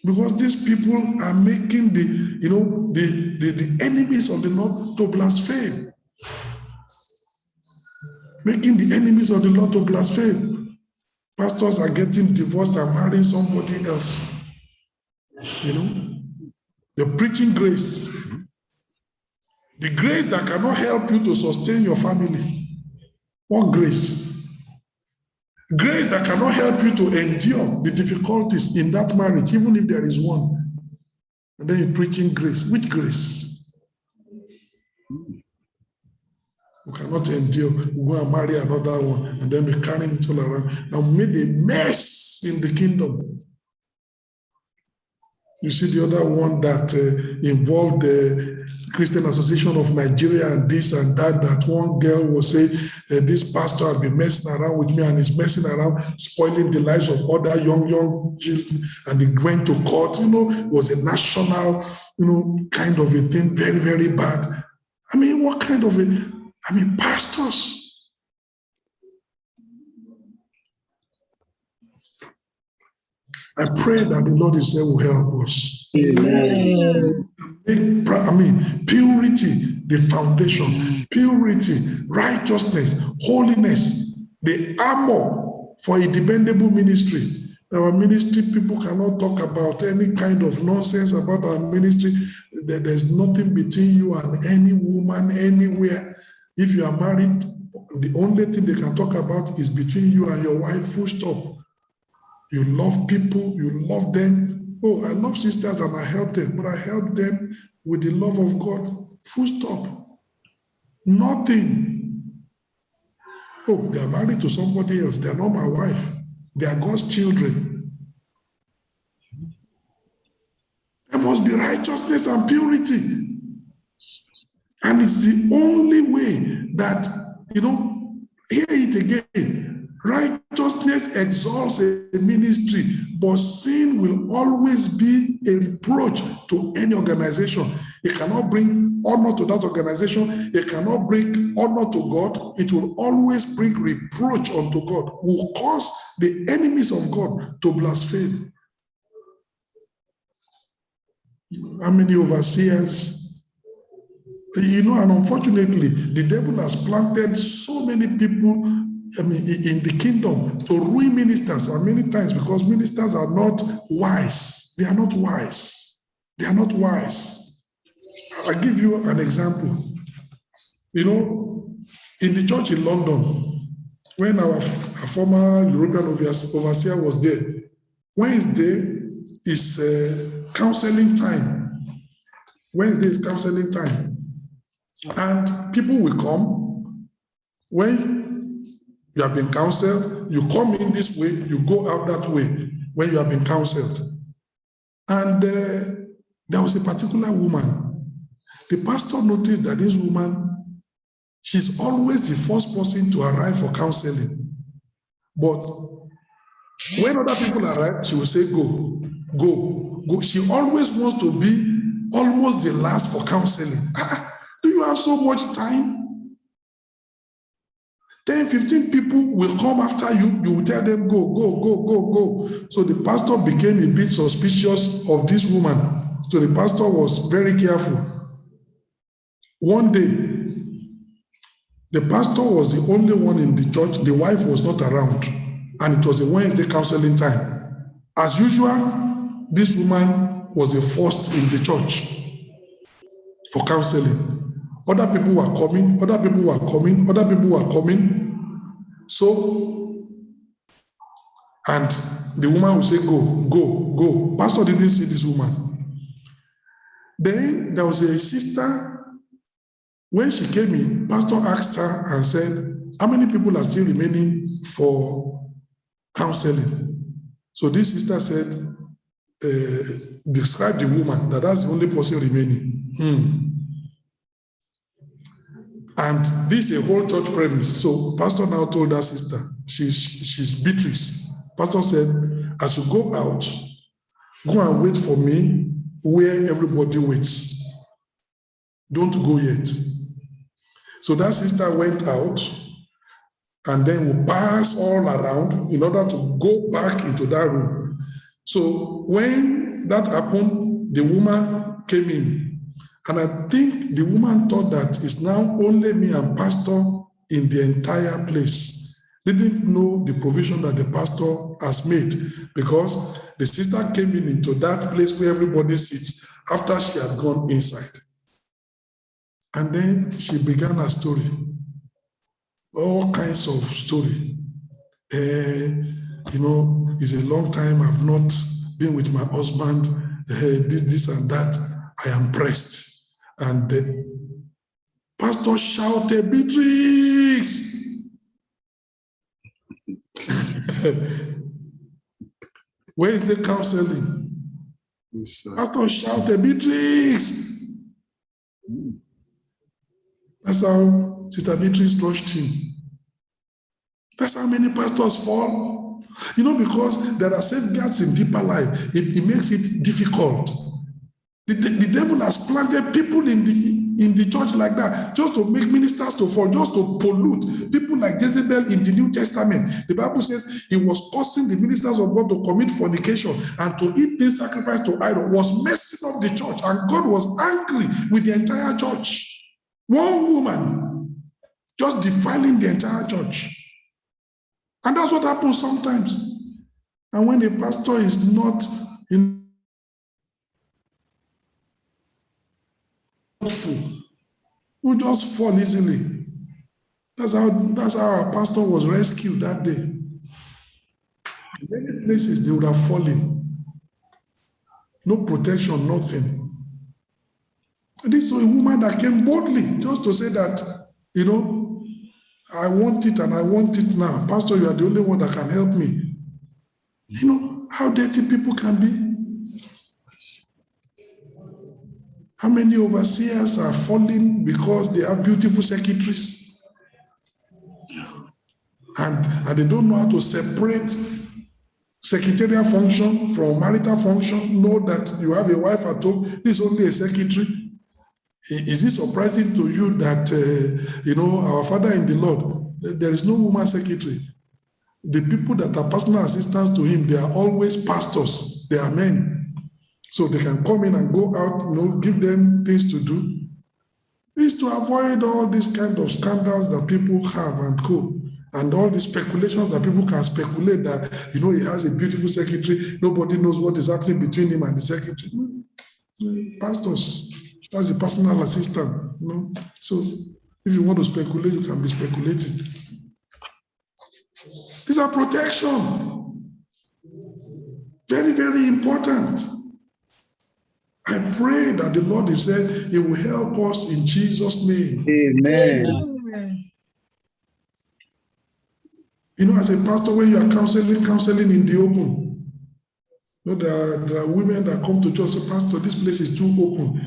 Because these people are making the enemies of the Lord to blaspheme. Making the enemies of the Lord to blaspheme. Pastors are getting divorced and marrying somebody else. They're preaching grace. The grace that cannot help you to sustain your family. What grace? Grace that cannot help you to endure the difficulties in that marriage, even if there is one. And then you're preaching grace. Which grace? You cannot endure. You go and marry another one and then be carrying it all around. Now made a mess in the kingdom. You see the other one that involved the Christian Association of Nigeria and this and that, that one girl was saying, this pastor has been messing around with me and is messing around, spoiling the lives of other young children, and they went to court. It was a national, kind of a thing, very, very bad. I mean, what kind of pastors. I pray that the Lord Himself will help us. Amen. Purity, the foundation. Purity, righteousness, holiness, the armor for a dependable ministry. Our ministry, people cannot talk about any kind of nonsense about our ministry. There's nothing between you and any woman anywhere. If you are married, the only thing they can talk about is between you and your wife, full stop. You love people, you love them. Oh, I love sisters and I help them, but I help them with the love of God. Full stop. Nothing. Oh, they are married to somebody else. They are not my wife. They are God's children. There must be righteousness and purity. And it's the only way that, hear it again. Righteousness exalts a ministry, but sin will always be a reproach to any organization. It cannot bring honor to that organization. It cannot bring honor to God. It will always bring reproach unto God. Will cause the enemies of God to blaspheme. How many overseers? And unfortunately, the devil has planted so many people in the kingdom to ruin ministers, and many times because ministers are not wise. They are not wise. They are not wise. I'll give you an example. In the church in London, when our former European overseer was there, Wednesday is counseling time. Wednesday is counseling time. And people will come. When you have been counseled, you come in this way, you go out that way when you have been counseled. And there was a particular woman. The pastor noticed that this woman, she's always the first person to arrive for counseling. But when other people arrive, she will say, go, go, go. She always wants to be almost the last for counseling. Do you have so much time? 10, 15 people will come after you. You will tell them, go, go, go, go, go. So the pastor became a bit suspicious of this woman. So the pastor was very careful. One day, the pastor was the only one in the church. The wife was not around. And it was a Wednesday counseling time. As usual, this woman was the first in the church for counseling. Other people were coming, other people were coming, other people were coming. So, and the woman would say, go, go, go. Pastor didn't see this woman. Then there was a sister. When she came in, pastor asked her and said, how many people are still remaining for counseling? So this sister said, describe the woman, that's the only person remaining. And this is a whole church premise. So pastor now told that sister, she's Beatrice. Pastor said, as you go out, go and wait for me where everybody waits. Don't go yet. So that sister went out and then will pass all around in order to go back into that room. So when that happened, the woman came in. And I think the woman thought that it's now only me and pastor in the entire place. They didn't know the provision that the pastor has made, because the sister came in into that place where everybody sits after she had gone inside. And then she began her story, all kinds of story. It's a long time I've not been with my husband, this and that. I am pressed. And the pastor shouted, Beatrice! Where is the counseling? Yes, pastor shouted, Beatrice! That's how Sister Beatrice rushed him. That's how many pastors fall. Because there are safeguards in deeper life. It makes it difficult. The devil has planted people in the church like that, just to make ministers to fall, just to pollute. People like Jezebel in the New Testament. The Bible says he was causing the ministers of God to commit fornication and to eat things sacrificed to idol, was messing up the church, and God was angry with the entire church. One woman just defiling the entire church. And that's what happens sometimes. And when the pastor is not full, who just fall easily. That's how our pastor was rescued that day. In many places they would have fallen. No protection, nothing. And this is a woman that came boldly just to say that, I want it and I want it now. Pastor, you are the only one that can help me. How dirty people can be. How many overseers are falling because they have beautiful secretaries? And they don't know how to separate secretarial function from marital function. Know that you have a wife at home. This is only a secretary. Is it surprising to you that, our Father in the Lord, there is no woman secretary? The people that are personal assistants to him, they are always pastors. They are men. So they can come in and go out, give them things to do. It's to avoid all these kind of scandals that people have and co. And all the speculations that people can speculate that, he has a beautiful secretary. Nobody knows what is happening between him and the secretary. Pastors. That's a personal assistant, So if you want to speculate, you can be speculating. These are protection. Very, very important. I pray that the Lord has said he will help us in Jesus' name. Amen. As a pastor, when you are counseling in the open, there are women that come to church and say, Pastor, this place is too open.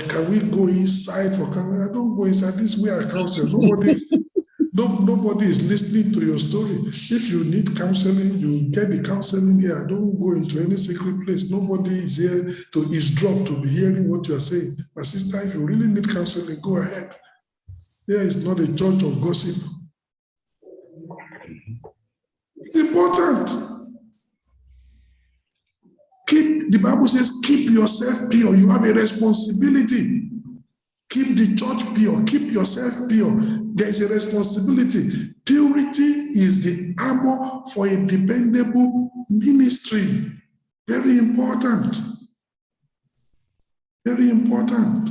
Can we go inside for counseling? I don't go inside. This is where I counsel. Nobody is listening to your story. If you need counseling, you get the counseling here. I don't go into any secret place. Nobody is here to eavesdrop, to be hearing what you are saying. My sister, if you really need counseling, go ahead. Here is not a church of gossip. It's important. The Bible says, keep yourself pure. You have a responsibility. Keep the church pure. Keep yourself pure. There is a responsibility. Purity is the armor for a dependable ministry. Very important. Very important.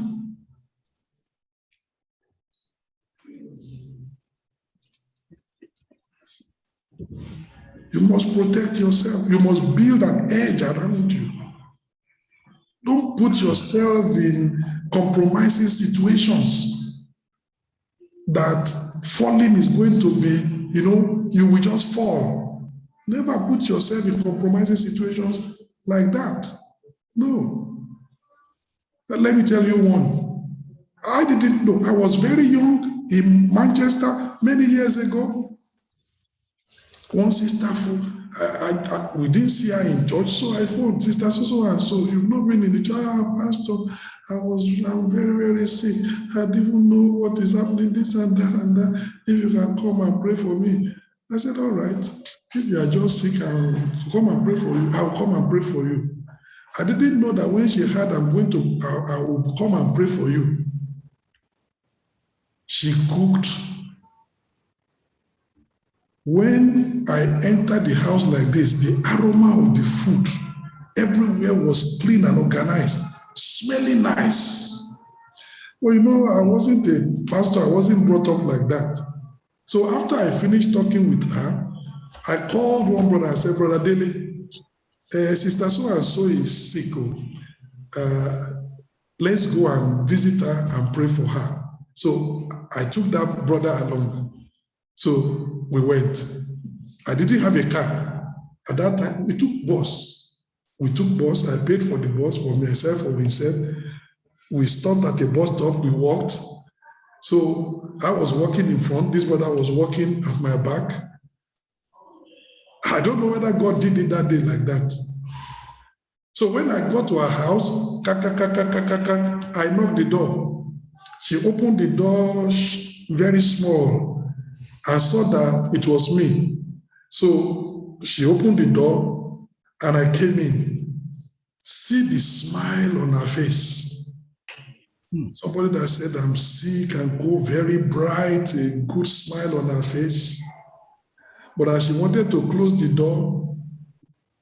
You must protect yourself. You must build an edge around you. Don't put yourself in compromising situations that falling is going to be, you will just fall. Never put yourself in compromising situations like that. No. But let me tell you one. I didn't know. I was very young in Manchester many years ago. One sister, we didn't see her in church, so I phoned Sister so and so. You've not been in the church, Pastor. I'm very, very sick. I didn't even know what is happening, this and that. If you can come and pray for me. I said, all right. If you are just sick, I'll come and pray for you. I'll come and pray for you. I didn't know that when she heard I will come and pray for you. She cooked. When I entered the house like this, the aroma of the food everywhere was clean and organized, smelling nice. Well, I wasn't a pastor. I wasn't brought up like that. So after I finished talking with her, I called one brother and said, Brother Dele, Sister so-and-so is sick. Let's go and visit her and pray for her. So I took that brother along. So we went. I didn't have a car. At that time, we took bus. I paid for the bus for myself or himself. We stopped at a bus stop. We walked. So I was walking in front. This brother was walking at my back. I don't know whether God did it that day like that. So when I got to her house, I knocked the door. She opened the door very small. I saw that it was me. So she opened the door and I came in. See the smile on her face. Somebody that said I'm sick and go very bright, a good smile on her face. But as she wanted to close the door,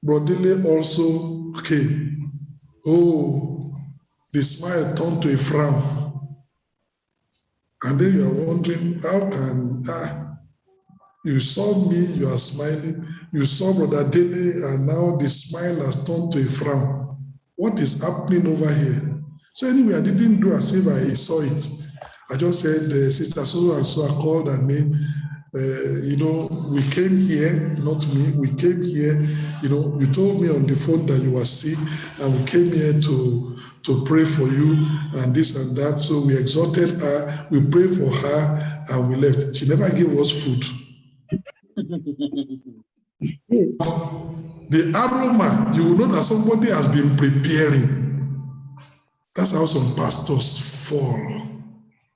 Brodile also came. Oh, the smile turned to a frown. And then you are wondering, how can you saw me, you are smiling. You saw Brother Dele, and now the smile has turned to a frown. What is happening over here? So anyway, I didn't do as if I saw it. I just said, Sister so and so, I called her name. We came here, not me, we came here, you told me on the phone that you were sick, and we came here to pray for you, and this and that. So we exhorted her, we prayed for her, and we left. She never gave us food. The aroma, you will know that somebody has been preparing. That's how some pastors fall.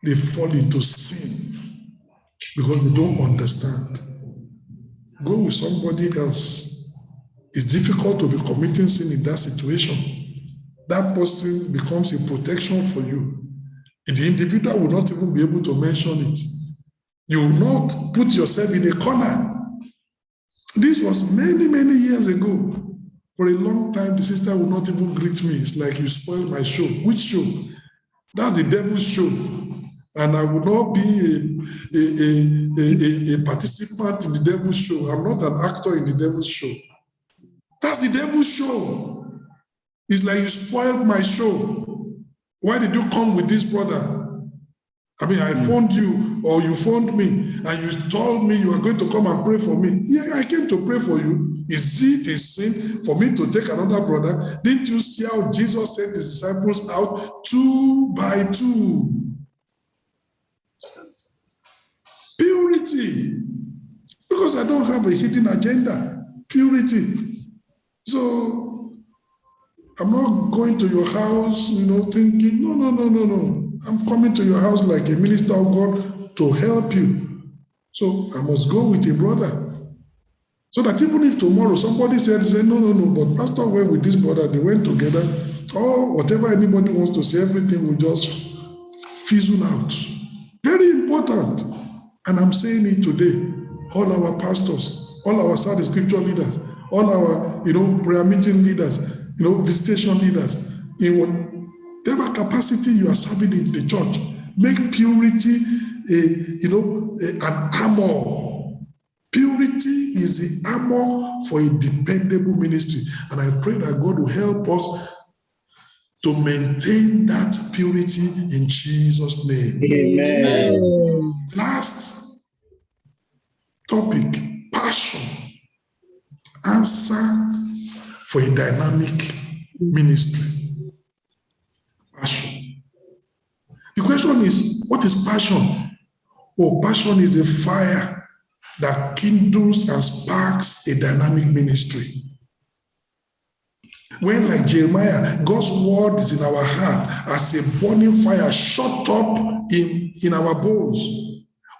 They fall into sin because they don't understand. Go with somebody else. It's difficult to be committing sin in that situation. That person becomes a protection for you. The individual will not even be able to mention it. You will not put yourself in a corner. This was many, many years ago. For a long time, the sister would not even greet me. It's like, you spoiled my show. Which show? That's the devil's show. And I would not be a participant in the devil's show. I'm not an actor in the devil's show. That's the devil's show. It's like, you spoiled my show. Why did you come with this brother? I mean, I phoned you, or you phoned me, and you told me you are going to come and pray for me. Yeah, I came to pray for you. Is it a sin for me to take another brother? Didn't you see how Jesus sent his disciples out 2 by 2? Purity. Because I don't have a hidden agenda. Purity. So I'm not going to your house, thinking, no. I'm coming to your house like a minister of God to help you. So I must go with a brother. So that even if tomorrow somebody say, no, but Pastor went with this brother, they went together, or whatever anybody wants to say, everything will just fizzle out. Very important. And I'm saying it today. All our pastors, all our Sunday scripture leaders, all our, prayer meeting leaders, visitation leaders, in whatever capacity you are serving in the church, make purity an armor. Purity is the armor for a dependable ministry. And I pray that God will help us to maintain that purity in Jesus' name. Amen. Last topic, passion. Answer for a dynamic ministry. Passion. The question is, what is passion? Oh, passion is a fire that kindles and sparks a dynamic ministry. When, like Jeremiah, God's word is in our heart as a burning fire shut up in our bones,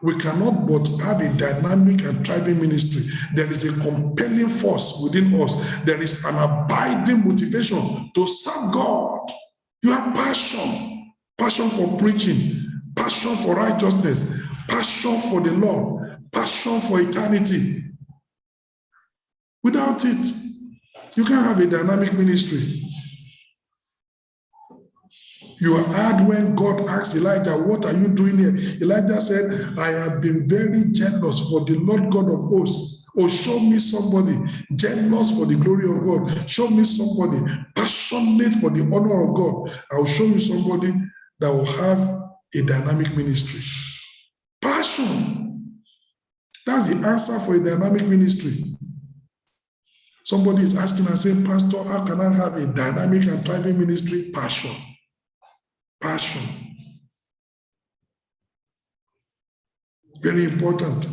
we cannot but have a dynamic and thriving ministry. There is a compelling force within us. There is an abiding motivation to serve God. You have passion for preaching, passion for righteousness, passion for the Lord, passion for eternity. Without it, you can't have a dynamic ministry. You are heard when God asked Elijah, what are you doing here? Elijah said, I have been very jealous for the Lord God of hosts. Oh, show me somebody jealous for the glory of God. Show me somebody passionate for the honor of God. I will show you somebody that will have a dynamic ministry. Passion. That's the answer for a dynamic ministry. Somebody is asking and saying, Pastor, how can I have a dynamic and thriving ministry? Passion. Passion. Very important.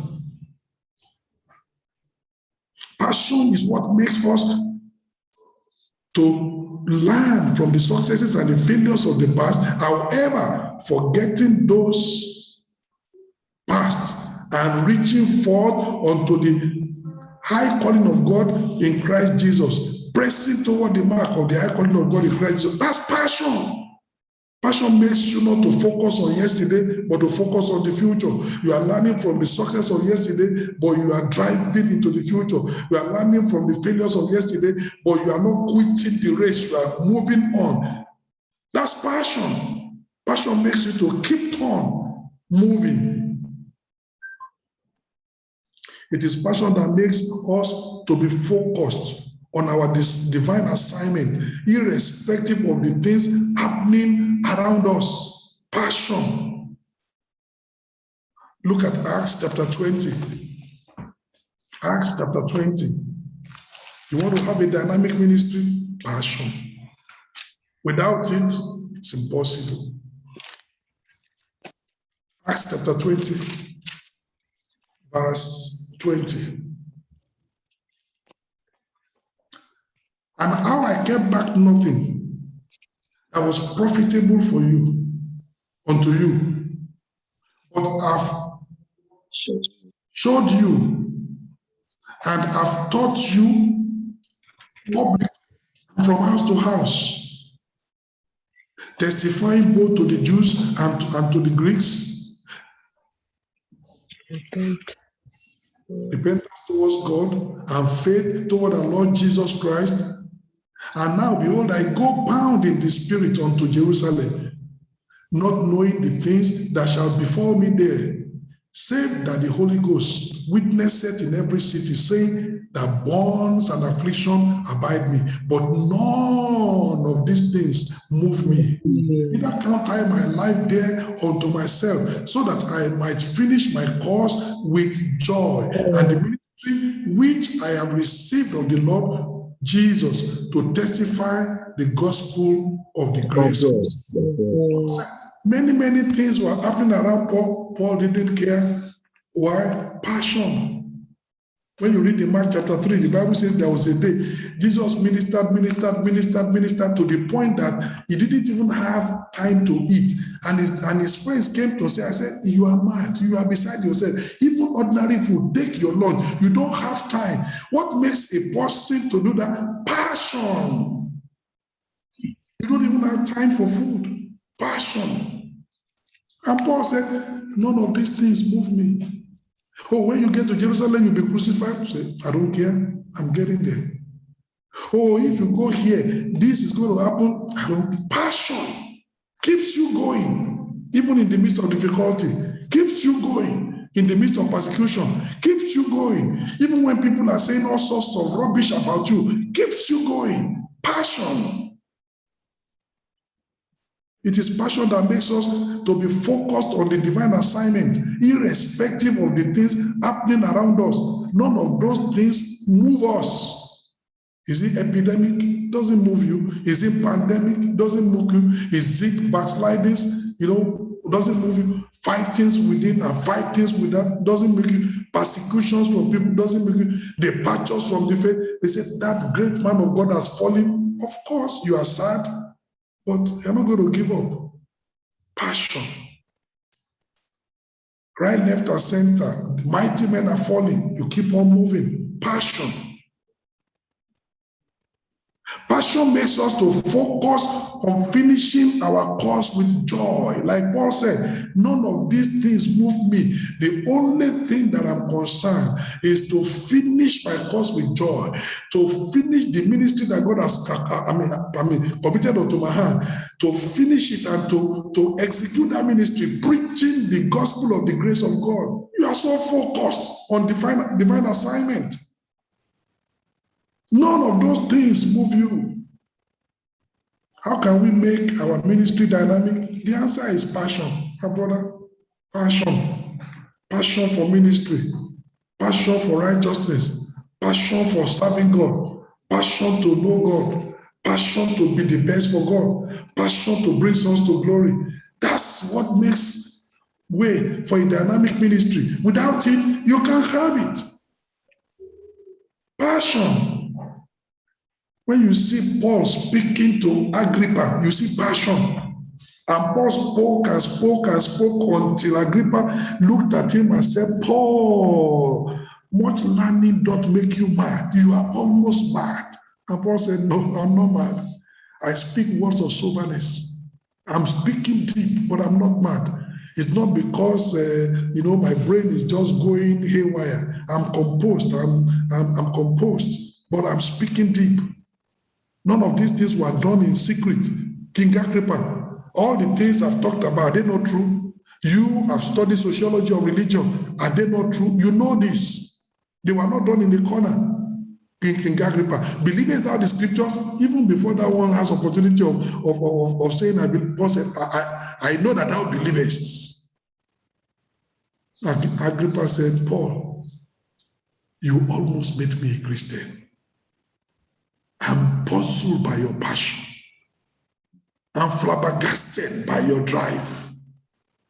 Passion is what makes us to learn from the successes and the failures of the past, however, forgetting those past and reaching forth unto the high calling of God in Christ Jesus, pressing toward the mark of the high calling of God in Christ Jesus. That's passion. Passion makes you not to focus on yesterday, but to focus on the future. You are learning from the success of yesterday, but you are driving into the future. You are learning from the failures of yesterday, but you are not quitting the race. You are moving on. That's passion. Passion makes you to keep on moving. It is passion that makes us to be focused on our divine assignment, irrespective of the things happening around us. Passion. Look at Acts chapter 20. Acts chapter 20. You want to have a dynamic ministry? Passion. Without it, it's impossible. Acts chapter 20, verse 20. And how I kept back nothing that was profitable for you, unto you, but have showed you and have taught you publicly from house to house, testifying both to the Jews and to the Greeks, repentance towards God and faith toward our Lord Jesus Christ. And now, behold, I go bound in the spirit unto Jerusalem, not knowing the things that shall befall me there, save that the Holy Ghost witnesseth in every city, saying that bonds and affliction abide me. But none of these things move me. Neither count I my life there unto myself, so that I might finish my course with joy, and the ministry which I have received of the Lord Jesus, to testify the gospel of the grace. Many things were happening around Paul. Paul didn't care. Why? Passion. When you read in Mark chapter 3, the Bible says there was a day Jesus ministered to the point that he didn't even have time to eat. And his friends came to say, I said, you are mad. You are beside yourself. Even ordinary food, take your lunch. You don't have time. What makes a person to do that? Passion. You don't even have time for food. Passion. And Paul said, none of these things move me. Oh, when you get to Jerusalem, you'll be crucified. Say, I don't care. I'm getting there. Oh, if you go here, this is going to happen. I don't. Passion keeps you going, even in the midst of difficulty. Keeps you going in the midst of persecution. Keeps you going, even when people are saying all sorts of rubbish about you. Keeps you going. Passion. It is passion that makes us to be focused on the divine assignment, irrespective of the things happening around us. None of those things move us. Is it epidemic? Doesn't move you. Is it pandemic? Doesn't move you. Is it backslidings? Doesn't move you. Fightings within and fightings without doesn't make you. Persecutions from people doesn't make you. Departures from the faith. They said that great man of God has fallen. Of course, you are sad. But you're not going to give up. Passion. Right, left, or center. The mighty men are falling. You keep on moving. Passion. Passion makes us to focus on finishing our course with joy. Like Paul said, none of these things move me. The only thing that I'm concerned is to finish my course with joy, to finish the ministry that God has committed unto my hand, to finish it and to execute that ministry, preaching the gospel of the grace of God. You are so focused on divine assignment. None of those things move you. How can we make our ministry dynamic? The answer is passion, my brother. Passion. Passion for ministry. Passion for righteousness. Passion for serving God. Passion to know God. Passion to be the best for God. Passion to bring souls to glory. That's what makes way for a dynamic ministry. Without it, you can't have it. Passion. When you see Paul speaking to Agrippa, you see passion. And Paul spoke and spoke and spoke until Agrippa looked at him and said, Paul, much learning doth make you mad. You are almost mad. And Paul said, no, I'm not mad. I speak words of soberness. I'm speaking deep, but I'm not mad. It's not because, my brain is just going haywire. I'm composed. I'm composed, but I'm speaking deep. None of these things were done in secret. King Agrippa, all the things I've talked about, are they not true? You have studied sociology of religion. Are they not true? You know this. They were not done in the corner. King Agrippa, believest thou the scriptures? Even before that one has opportunity of saying, I believe, Paul said, I know that thou believest. And Agrippa said, Paul, you almost made me a Christian. I'm puzzled by your passion. I'm flabbergasted by your drive.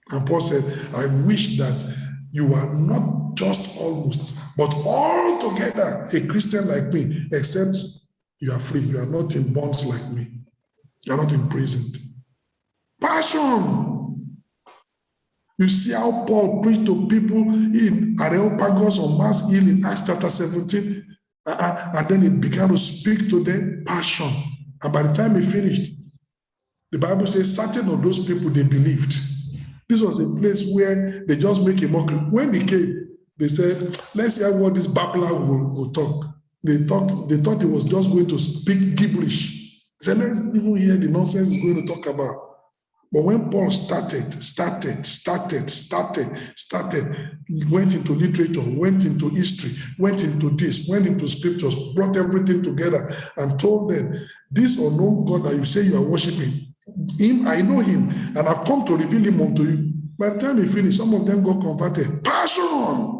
And Paul said, I wish that you are not just almost, but altogether a Christian like me, except you are free. You are not in bonds like me. You are not imprisoned. Passion. You see how Paul preached to people in Areopagus on Mars Hill in Acts chapter 17. And then he began to speak to them, passion. And by the time he finished, the Bible says certain of those people, they believed. This was a place where they just make a mockery. When they came, they said, let's hear what this babbler will talk. They thought he was just going to speak gibberish. They said, let's even hear the nonsense he's going to talk about. But when Paul started, went into literature, went into history, went into this, went into scriptures, brought everything together and told them, this unknown God that you say you are worshiping, him, I know him, and I've come to reveal him unto you. By the time he finished, some of them got converted. Passion.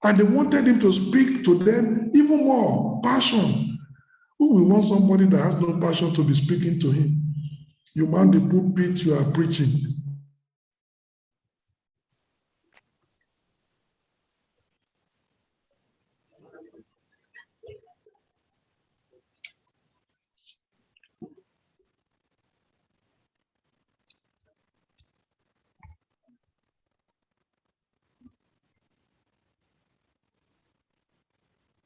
And they wanted him to speak to them even more. Passion. Who will want somebody that has no passion to be speaking to him? You mount the pulpit, you are preaching.